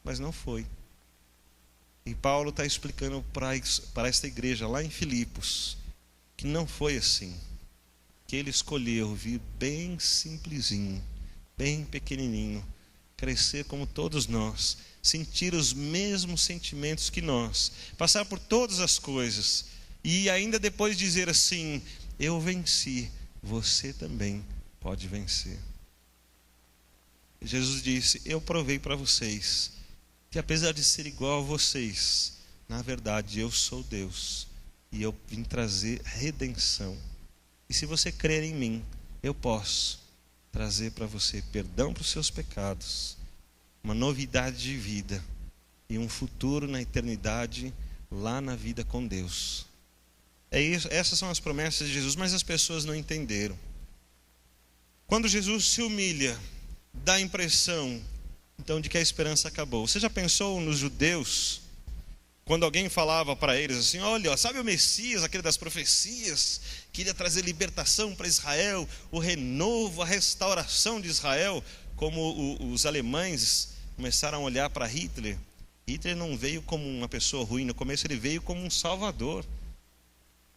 mas não foi. E Paulo está explicando para esta igreja lá em Filipos, que não foi assim. Que ele escolheu vir bem simplesinho, bem pequenininho, crescer como todos nós, sentir os mesmos sentimentos que nós, passar por todas as coisas e ainda depois dizer assim, eu venci, você também pode vencer. Jesus disse, eu provei para vocês que apesar de ser igual a vocês, na verdade eu sou Deus e eu vim trazer redenção. E se você crer em mim, eu posso trazer para você perdão para os seus pecados, uma novidade de vida e um futuro na eternidade, lá na vida com Deus. É isso, essas são as promessas de Jesus, mas as pessoas não entenderam. Quando Jesus se humilha, dá a impressão, então, de que a esperança acabou. Você já pensou nos judeus? Quando alguém falava para eles assim, olha, sabe o Messias, aquele das profecias, que iria trazer libertação para Israel, o renovo, a restauração de Israel, como os alemães começaram a olhar para Hitler. Hitler não veio como uma pessoa ruim, no começo ele veio como um salvador.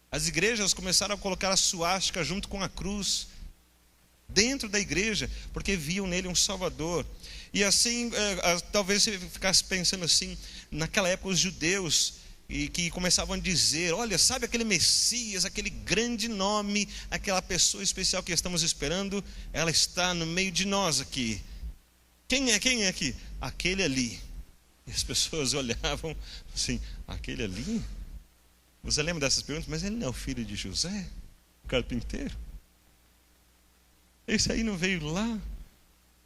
As igrejas começaram a colocar a suástica junto com a cruz, dentro da igreja, porque viam nele um salvador. E assim, talvez você ficasse pensando assim, naquela época os judeus, e que começavam a dizer, olha, sabe aquele Messias, aquele grande nome, aquela pessoa especial que estamos esperando, ela está no meio de nós aqui. Quem é aqui? Aquele ali. E as pessoas olhavam assim, aquele ali? Você lembra dessas perguntas? Mas ele não é o filho de José, o carpinteiro? Esse aí não veio lá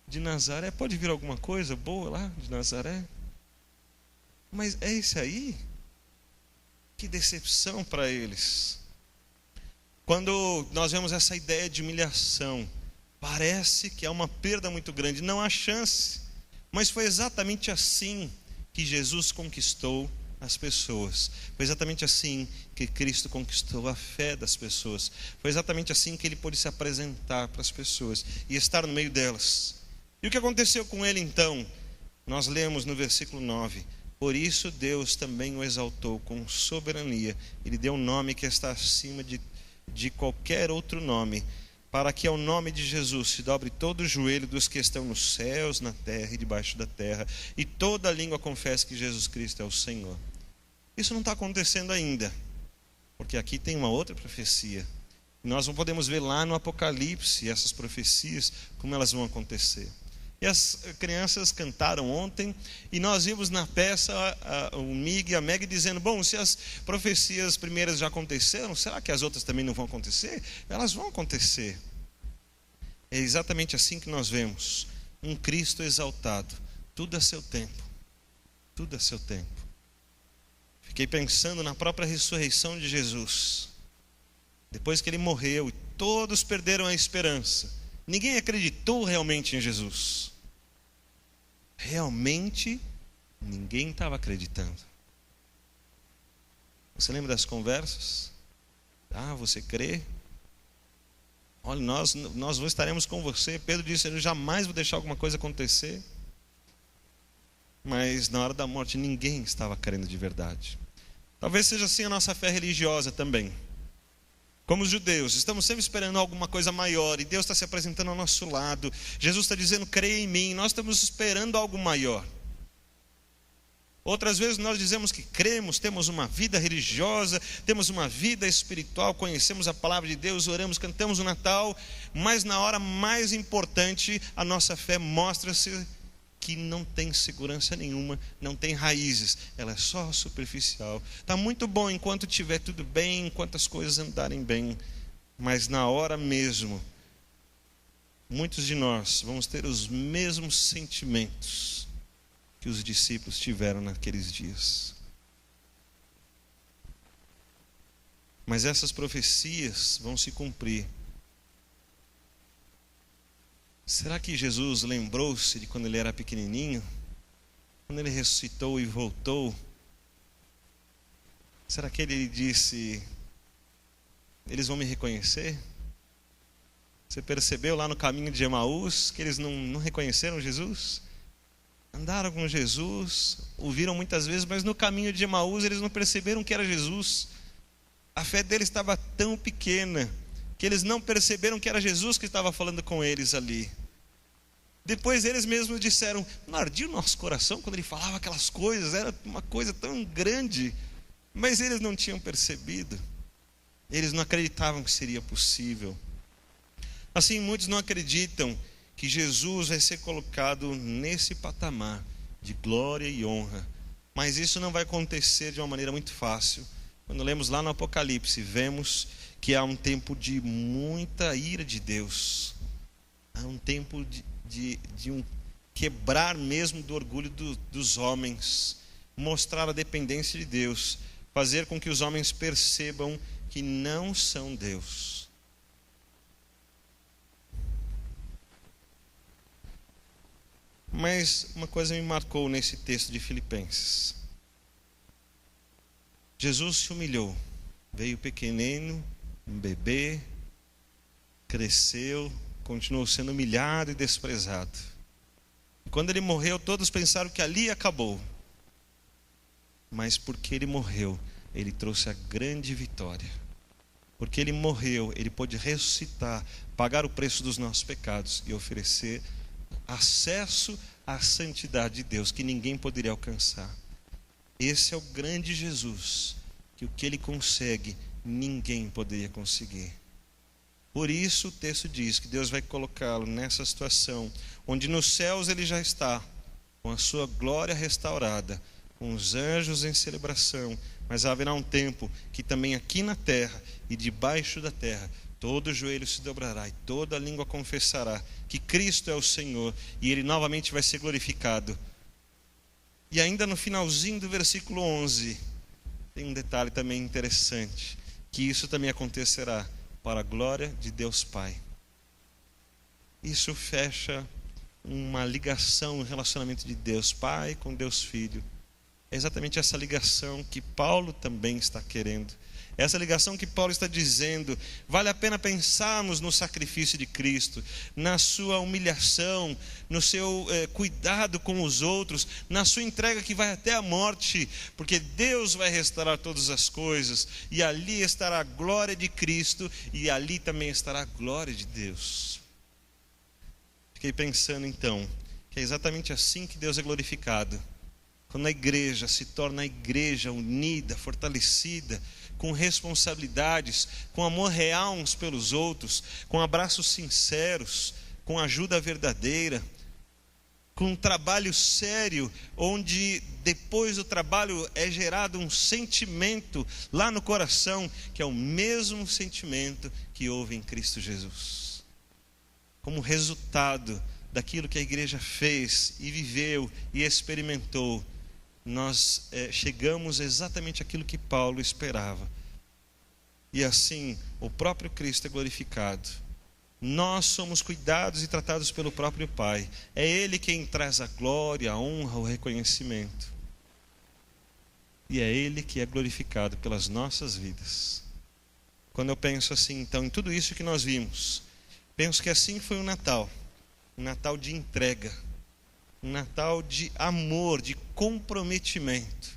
de Nazaré? Pode vir alguma coisa boa lá de Nazaré? Mas é esse aí? Que decepção para eles. Quando nós vemos essa ideia de humilhação, parece que é uma perda muito grande, não há chance. Mas foi exatamente assim que Jesus conquistou as pessoas. Foi exatamente assim que Cristo conquistou a fé das pessoas. Foi exatamente assim que ele pôde se apresentar para as pessoas e estar no meio delas. E o que aconteceu com ele então? Nós lemos no versículo 9: por isso Deus também o exaltou com soberania. Ele deu um nome que está acima de qualquer outro nome, para que ao nome de Jesus se dobre todo o joelho dos que estão nos céus, na terra e debaixo da terra, e toda língua confesse que Jesus Cristo é o Senhor. Isso não está acontecendo ainda, porque aqui tem uma outra profecia. Nós não podemos ver lá no Apocalipse essas profecias, como elas vão acontecer. E as crianças cantaram ontem, e nós vimos na peça o Mig e a Meg dizendo: bom, se as profecias primeiras já aconteceram, será que as outras também não vão acontecer? Elas vão acontecer. É exatamente assim que nós vemos um Cristo exaltado, tudo a seu tempo, tudo a seu tempo. Fiquei pensando na própria ressurreição de Jesus. Depois que ele morreu e todos perderam a esperança, ninguém acreditou realmente em Jesus. Realmente ninguém estava acreditando. Você lembra das conversas? Você crê? Olha, nós estaremos com você. Pedro disse: eu jamais vou deixar alguma coisa acontecer. Mas na hora da morte ninguém estava crendo de verdade. Talvez seja assim a nossa fé religiosa também. Como os judeus, estamos sempre esperando alguma coisa maior, e Deus está se apresentando ao nosso lado. Jesus está dizendo: creia em mim. Nós estamos esperando algo maior. Outras vezes nós dizemos que cremos, temos uma vida religiosa, temos uma vida espiritual, conhecemos a palavra de Deus, oramos, cantamos o Natal, mas na hora mais importante a nossa fé mostra-se que não tem segurança nenhuma, não tem raízes, ela é só superficial. Está muito bom enquanto estiver tudo bem, enquanto as coisas andarem bem, mas na hora mesmo, muitos de nós vamos ter os mesmos sentimentos que os discípulos tiveram naqueles dias. Mas essas profecias vão se cumprir. Será que Jesus lembrou-se de quando ele era pequenininho? Quando ele ressuscitou e voltou? Será que ele disse: eles vão me reconhecer? Você percebeu lá no caminho de Emaús que eles não reconheceram Jesus? Andaram com Jesus, ouviram muitas vezes, mas no caminho de Emaús eles não perceberam que era Jesus. A fé deles estava tão pequena que eles não perceberam que era Jesus que estava falando com eles ali. Depois eles mesmos disseram: não ardia o nosso coração quando ele falava aquelas coisas, era uma coisa tão grande. Mas eles não tinham percebido, eles não acreditavam que seria possível. Assim, muitos não acreditam que Jesus vai ser colocado nesse patamar de glória e honra. Mas isso não vai acontecer de uma maneira muito fácil. Quando lemos lá no Apocalipse, vemos que há um tempo de muita ira de Deus. Há um tempo de um quebrar mesmo do orgulho dos homens. Mostrar a dependência de Deus. Fazer com que os homens percebam que não são Deus. Mas uma coisa me marcou nesse texto de Filipenses. Jesus se humilhou. Veio pequenino, um bebê, cresceu, continuou sendo humilhado e desprezado. E quando ele morreu, todos pensaram que ali acabou. Mas porque ele morreu, ele trouxe a grande vitória. Porque ele morreu, ele pôde ressuscitar, pagar o preço dos nossos pecados e oferecer acesso à santidade de Deus que ninguém poderia alcançar. Esse é o grande Jesus, que o que ele consegue, ninguém poderia conseguir. Por isso o texto diz que Deus vai colocá-lo nessa situação, onde nos céus ele já está, com a sua glória restaurada, com os anjos em celebração, mas haverá um tempo que também aqui na terra e debaixo da terra, todo joelho se dobrará e toda língua confessará que Cristo é o Senhor, e ele novamente vai ser glorificado. E ainda no finalzinho do versículo 11, tem um detalhe também interessante, que isso também acontecerá para a glória de Deus Pai. Isso fecha uma ligação, um relacionamento de Deus Pai com Deus Filho. É exatamente essa ligação que Paulo também está querendo. Essa ligação que Paulo está dizendo, vale a pena pensarmos no sacrifício de Cristo, na sua humilhação, no seu cuidado com os outros, na sua entrega que vai até a morte, porque Deus vai restaurar todas as coisas, e ali estará a glória de Cristo, e ali também estará a glória de Deus. Fiquei pensando então, que é exatamente assim que Deus é glorificado. Quando a igreja se torna a igreja unida, fortalecida, com responsabilidades, com amor real uns pelos outros, com abraços sinceros, com ajuda verdadeira, com um trabalho sério, onde depois do trabalho é gerado um sentimento lá no coração, que é o mesmo sentimento que houve em Cristo Jesus. Como resultado daquilo que a igreja fez e viveu e experimentou, nós chegamos exatamente àquilo que Paulo esperava. E assim, o próprio Cristo é glorificado. Nós somos cuidados e tratados pelo próprio Pai. É Ele quem traz a glória, a honra, o reconhecimento. E é Ele que é glorificado pelas nossas vidas. Quando eu penso assim, então, em tudo isso que nós vimos, penso que assim foi o Natal. Um Natal de entrega. Um Natal de amor, de comprometimento.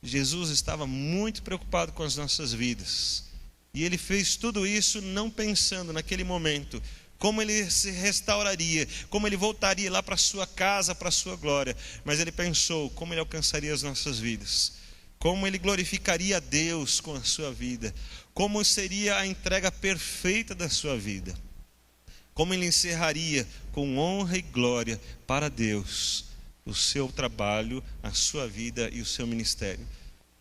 Jesus estava muito preocupado com as nossas vidas. E Ele fez tudo isso não pensando naquele momento como Ele se restauraria, como Ele voltaria lá para a sua casa, para a sua glória. Mas Ele pensou como Ele alcançaria as nossas vidas, como Ele glorificaria a Deus com a sua vida, como seria a entrega perfeita da sua vida, como Ele encerraria com honra e glória para Deus o seu trabalho, a sua vida e o seu ministério.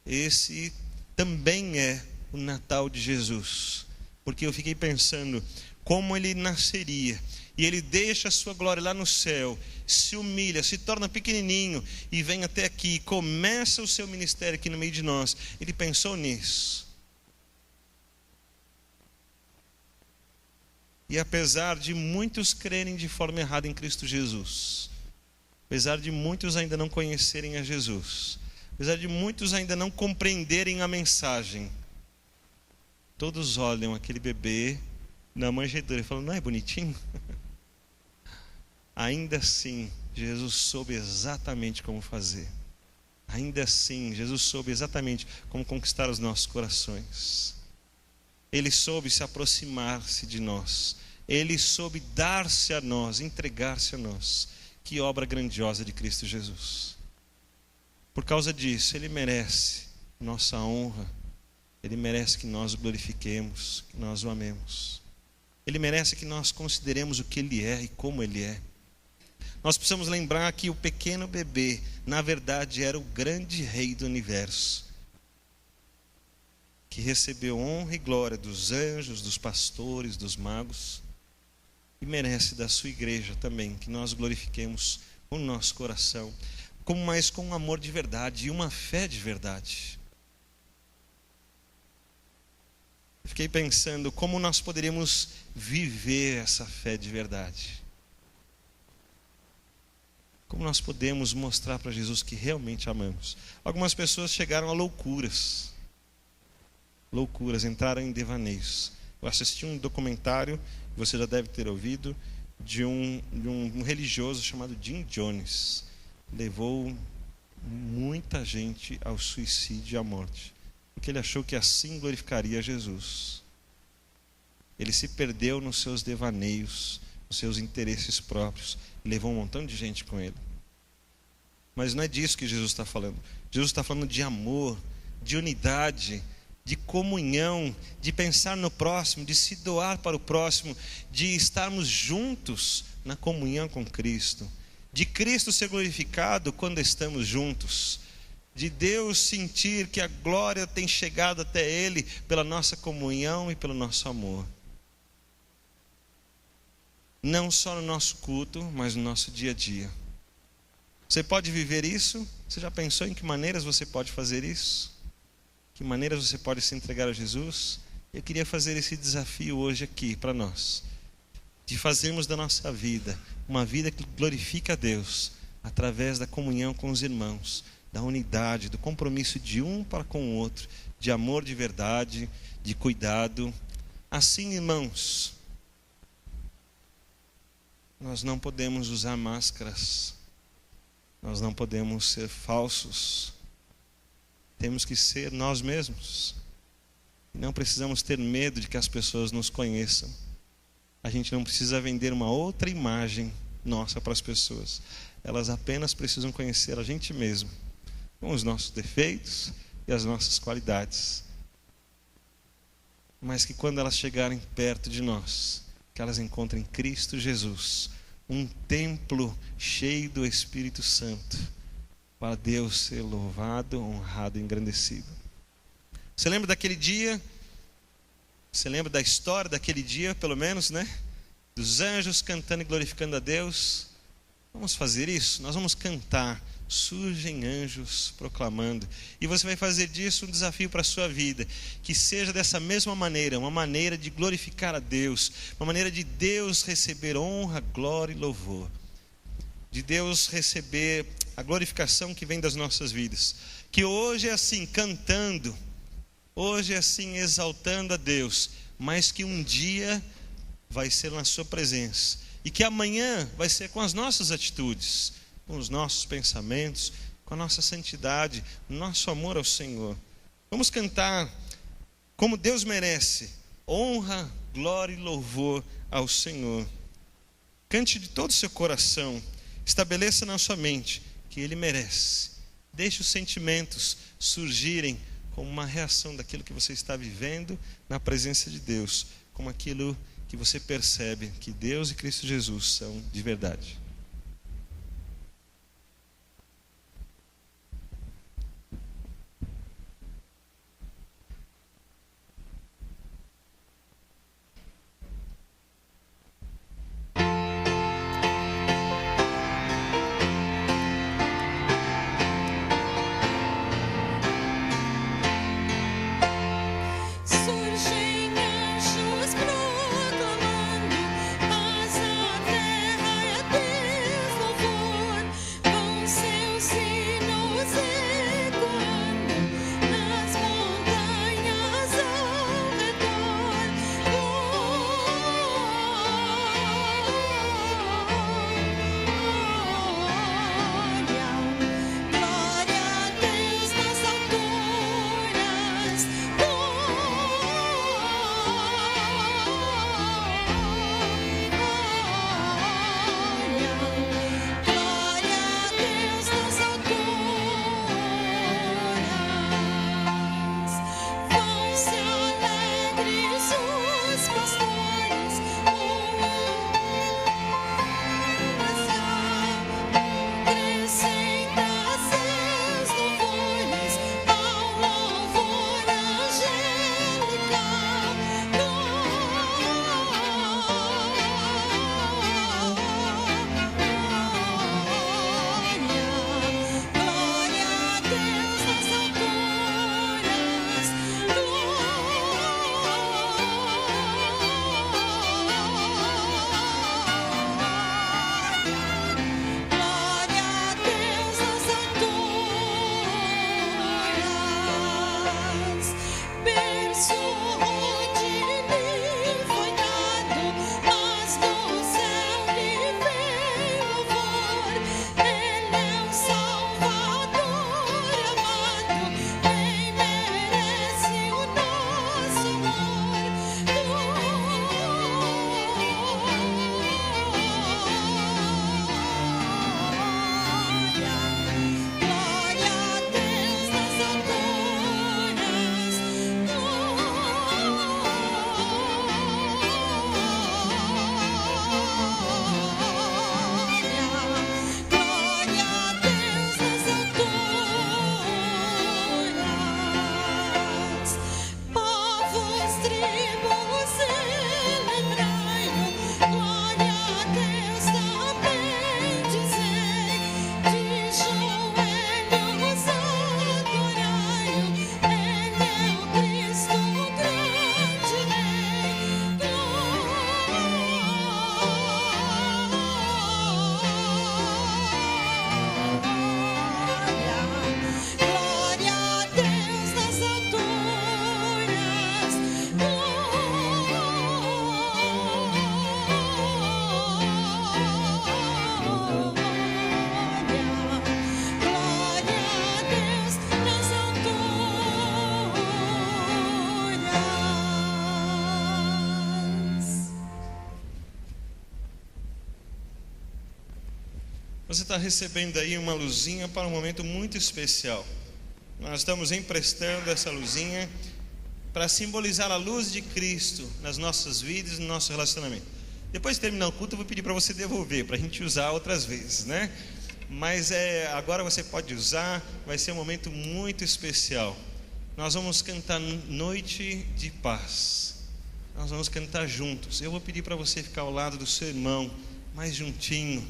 Esse também é o Natal de Jesus, porque eu fiquei pensando como Ele nasceria, e Ele deixa a sua glória lá no céu, se humilha, se torna pequenininho e vem até aqui, começa o seu ministério aqui no meio de nós. Ele pensou nisso. E apesar de muitos crerem de forma errada em Cristo Jesus, apesar de muitos ainda não conhecerem a Jesus, apesar de muitos ainda não compreenderem a mensagem, todos olham aquele bebê na manjedoura e falam: não é bonitinho? Ainda assim, Jesus soube exatamente como fazer. Ainda assim, Jesus soube exatamente como conquistar os nossos corações. Ele soube se aproximar-se de nós. Ele soube dar-se a nós, entregar-se a nós. Que obra grandiosa de Cristo Jesus. Por causa disso, Ele merece nossa honra. Ele merece que nós o glorifiquemos, que nós o amemos. Ele merece que nós consideremos o que Ele é e como Ele é. Nós precisamos lembrar que o pequeno bebê, na verdade, era o grande rei do universo, que recebeu honra e glória dos anjos, dos pastores, dos magos, e merece da sua igreja também, que nós glorifiquemos com o nosso coração, mas com um amor de verdade e uma fé de verdade. Fiquei pensando como nós poderíamos viver essa fé de verdade. Como nós podemos mostrar para Jesus que realmente amamos. Algumas pessoas chegaram a loucuras, entraram em devaneios. Eu assisti um documentário, você já deve ter ouvido, de um religioso chamado Jim Jones. Levou muita gente ao suicídio e à morte, porque ele achou que assim glorificaria Jesus. Ele se perdeu nos seus devaneios, nos seus interesses próprios, e levou um montão de gente com ele. Mas não é disso que Jesus está falando. Jesus está falando de amor, de unidade, de comunhão, de pensar no próximo, de se doar para o próximo, de estarmos juntos na comunhão com Cristo, de Cristo ser glorificado quando estamos juntos, de Deus sentir que a glória tem chegado até Ele pela nossa comunhão e pelo nosso amor. Não só no nosso culto, mas no nosso dia a dia. Você pode viver isso? Você já pensou em que maneiras você pode fazer isso? que maneiras você pode se entregar a Jesus. Eu queria fazer esse desafio hoje aqui para nós, de fazermos da nossa vida uma vida que glorifica a Deus, através da comunhão com os irmãos, da unidade, do compromisso de um para com o outro, de amor de verdade, de cuidado. Assim, irmãos, nós não podemos usar máscaras, nós não podemos ser falsos, temos que ser nós mesmos. Não precisamos ter medo de que as pessoas nos conheçam. A gente não precisa vender uma outra imagem nossa para as pessoas. Elas apenas precisam conhecer a gente mesmo, com os nossos defeitos e as nossas qualidades. Mas que quando elas chegarem perto de nós, que elas encontrem Cristo Jesus, um templo cheio do Espírito Santo, para Deus ser louvado, honrado e engrandecido. Você lembra daquele dia? Você lembra da história daquele dia, pelo menos, né? Dos anjos cantando e glorificando a Deus. Vamos fazer isso? Nós vamos cantar. Surgem anjos proclamando. E você vai fazer disso um desafio para a sua vida. Que seja dessa mesma maneira, uma maneira de glorificar a Deus, uma maneira de Deus receber honra, glória e louvor. De Deus receber a glorificação que vem das nossas vidas. Que hoje é assim, cantando. Hoje é assim, exaltando a Deus. Mas que um dia vai ser na sua presença. E que amanhã vai ser com as nossas atitudes, com os nossos pensamentos, com a nossa santidade, nosso amor ao Senhor. Vamos cantar como Deus merece, honra, glória e louvor ao Senhor. Cante de todo o seu coração, estabeleça na sua mente que Ele merece. Deixe os sentimentos surgirem como uma reação daquilo que você está vivendo na presença de Deus, como aquilo que você percebe que Deus e Cristo Jesus são de verdade. Surgem anjos proclamando paz na terra e a Deus. Você está recebendo aí uma luzinha para um momento muito especial. Nós estamos emprestando essa luzinha para simbolizar a luz de Cristo nas nossas vidas e no nosso relacionamento. Depois de terminar o culto, eu vou pedir para você devolver, para a gente usar outras vezes, né? Mas agora você pode usar, vai ser um momento muito especial. Nós vamos cantar Noite de Paz. Nós vamos cantar juntos. Eu vou pedir para você ficar ao lado do seu irmão, mais juntinho,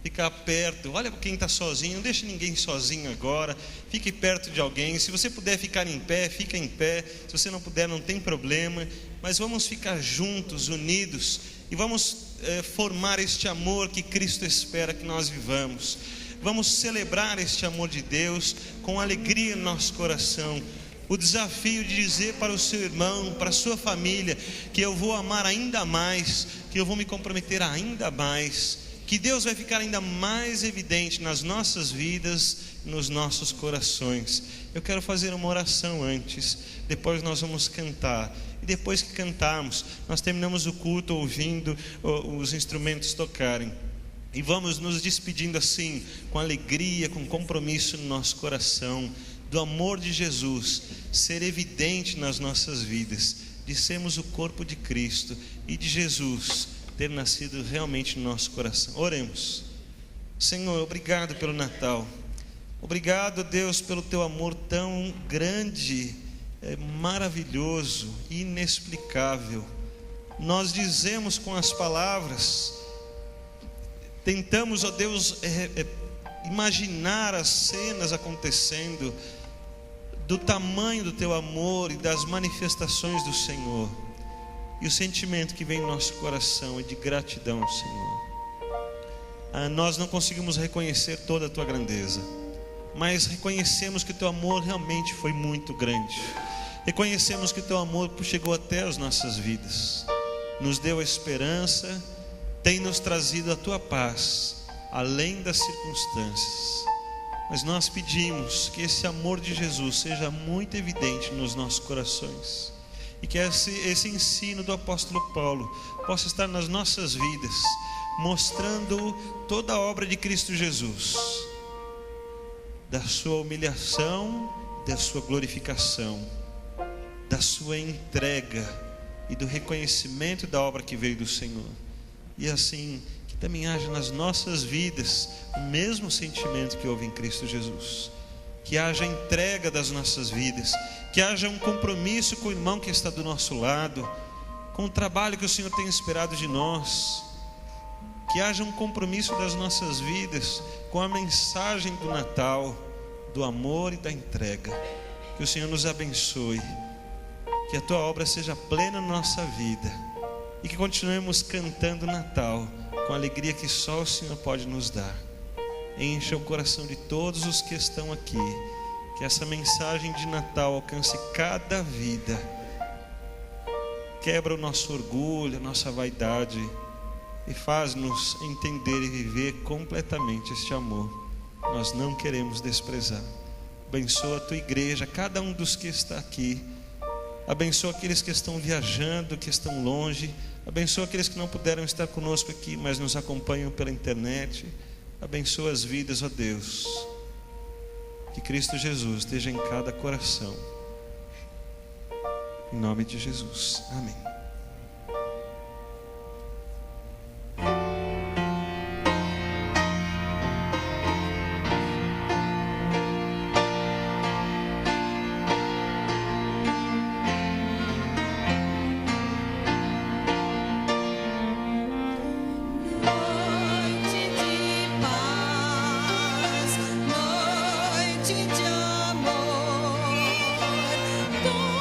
ficar perto. Olha para quem está sozinho, não deixe ninguém sozinho agora. Fique perto de alguém. Se você puder ficar em pé, fica em pé. Se você não puder, não tem problema. Mas vamos ficar juntos, unidos, e vamos formar este amor que Cristo espera que nós vivamos. Vamos celebrar este amor de Deus com alegria no nosso coração. O desafio de dizer para o seu irmão, para a sua família, que eu vou amar ainda mais, que eu vou me comprometer ainda mais, que Deus vai ficar ainda mais evidente nas nossas vidas, nos nossos corações. Eu quero fazer uma oração antes, depois nós vamos cantar. E depois que cantarmos, nós terminamos o culto ouvindo os instrumentos tocarem. E vamos nos despedindo assim, com alegria, com compromisso no nosso coração, do amor de Jesus ser evidente nas nossas vidas, de sermos o corpo de Cristo e de Jesus ter nascido realmente no nosso coração. Oremos. Senhor, obrigado pelo Natal. Obrigado, Deus, pelo teu amor tão grande, maravilhoso, inexplicável. Nós dizemos com as palavras, tentamos, ó Deus, imaginar as cenas acontecendo, do tamanho do teu amor e das manifestações do Senhor. E o sentimento que vem no nosso coração é de gratidão, Senhor. Nós não conseguimos reconhecer toda a tua grandeza, mas reconhecemos que o teu amor realmente foi muito grande. Reconhecemos que o teu amor chegou até as nossas vidas, nos deu a esperança, tem nos trazido a tua paz, além das circunstâncias. Mas nós pedimos que esse amor de Jesus seja muito evidente nos nossos corações, e que esse ensino do apóstolo Paulo possa estar nas nossas vidas, mostrando toda a obra de Cristo Jesus, da sua humilhação, da sua glorificação, da sua entrega e do reconhecimento da obra que veio do Senhor. E assim, que também haja nas nossas vidas o mesmo sentimento que houve em Cristo Jesus. Que haja entrega das nossas vidas, que haja um compromisso com o irmão que está do nosso lado, com o trabalho que o Senhor tem esperado de nós. Que haja um compromisso das nossas vidas com a mensagem do Natal, do amor e da entrega. Que o Senhor nos abençoe, que a tua obra seja plena na nossa vida, e que continuemos cantando Natal com a alegria que só o Senhor pode nos dar. Encha o coração de todos os que estão aqui, que essa mensagem de Natal alcance cada vida. Quebra o nosso orgulho, a nossa vaidade, e faz-nos entender e viver completamente este amor. Nós não queremos desprezar. Abençoa a tua igreja, cada um dos que está aqui. Abençoa aqueles que estão viajando, que estão longe. Abençoa aqueles que não puderam estar conosco aqui, mas nos acompanham pela internet. Abençoa as vidas, ó Deus. Que Cristo Jesus esteja em cada coração. Em nome de Jesus. Amém. Tormentos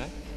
né?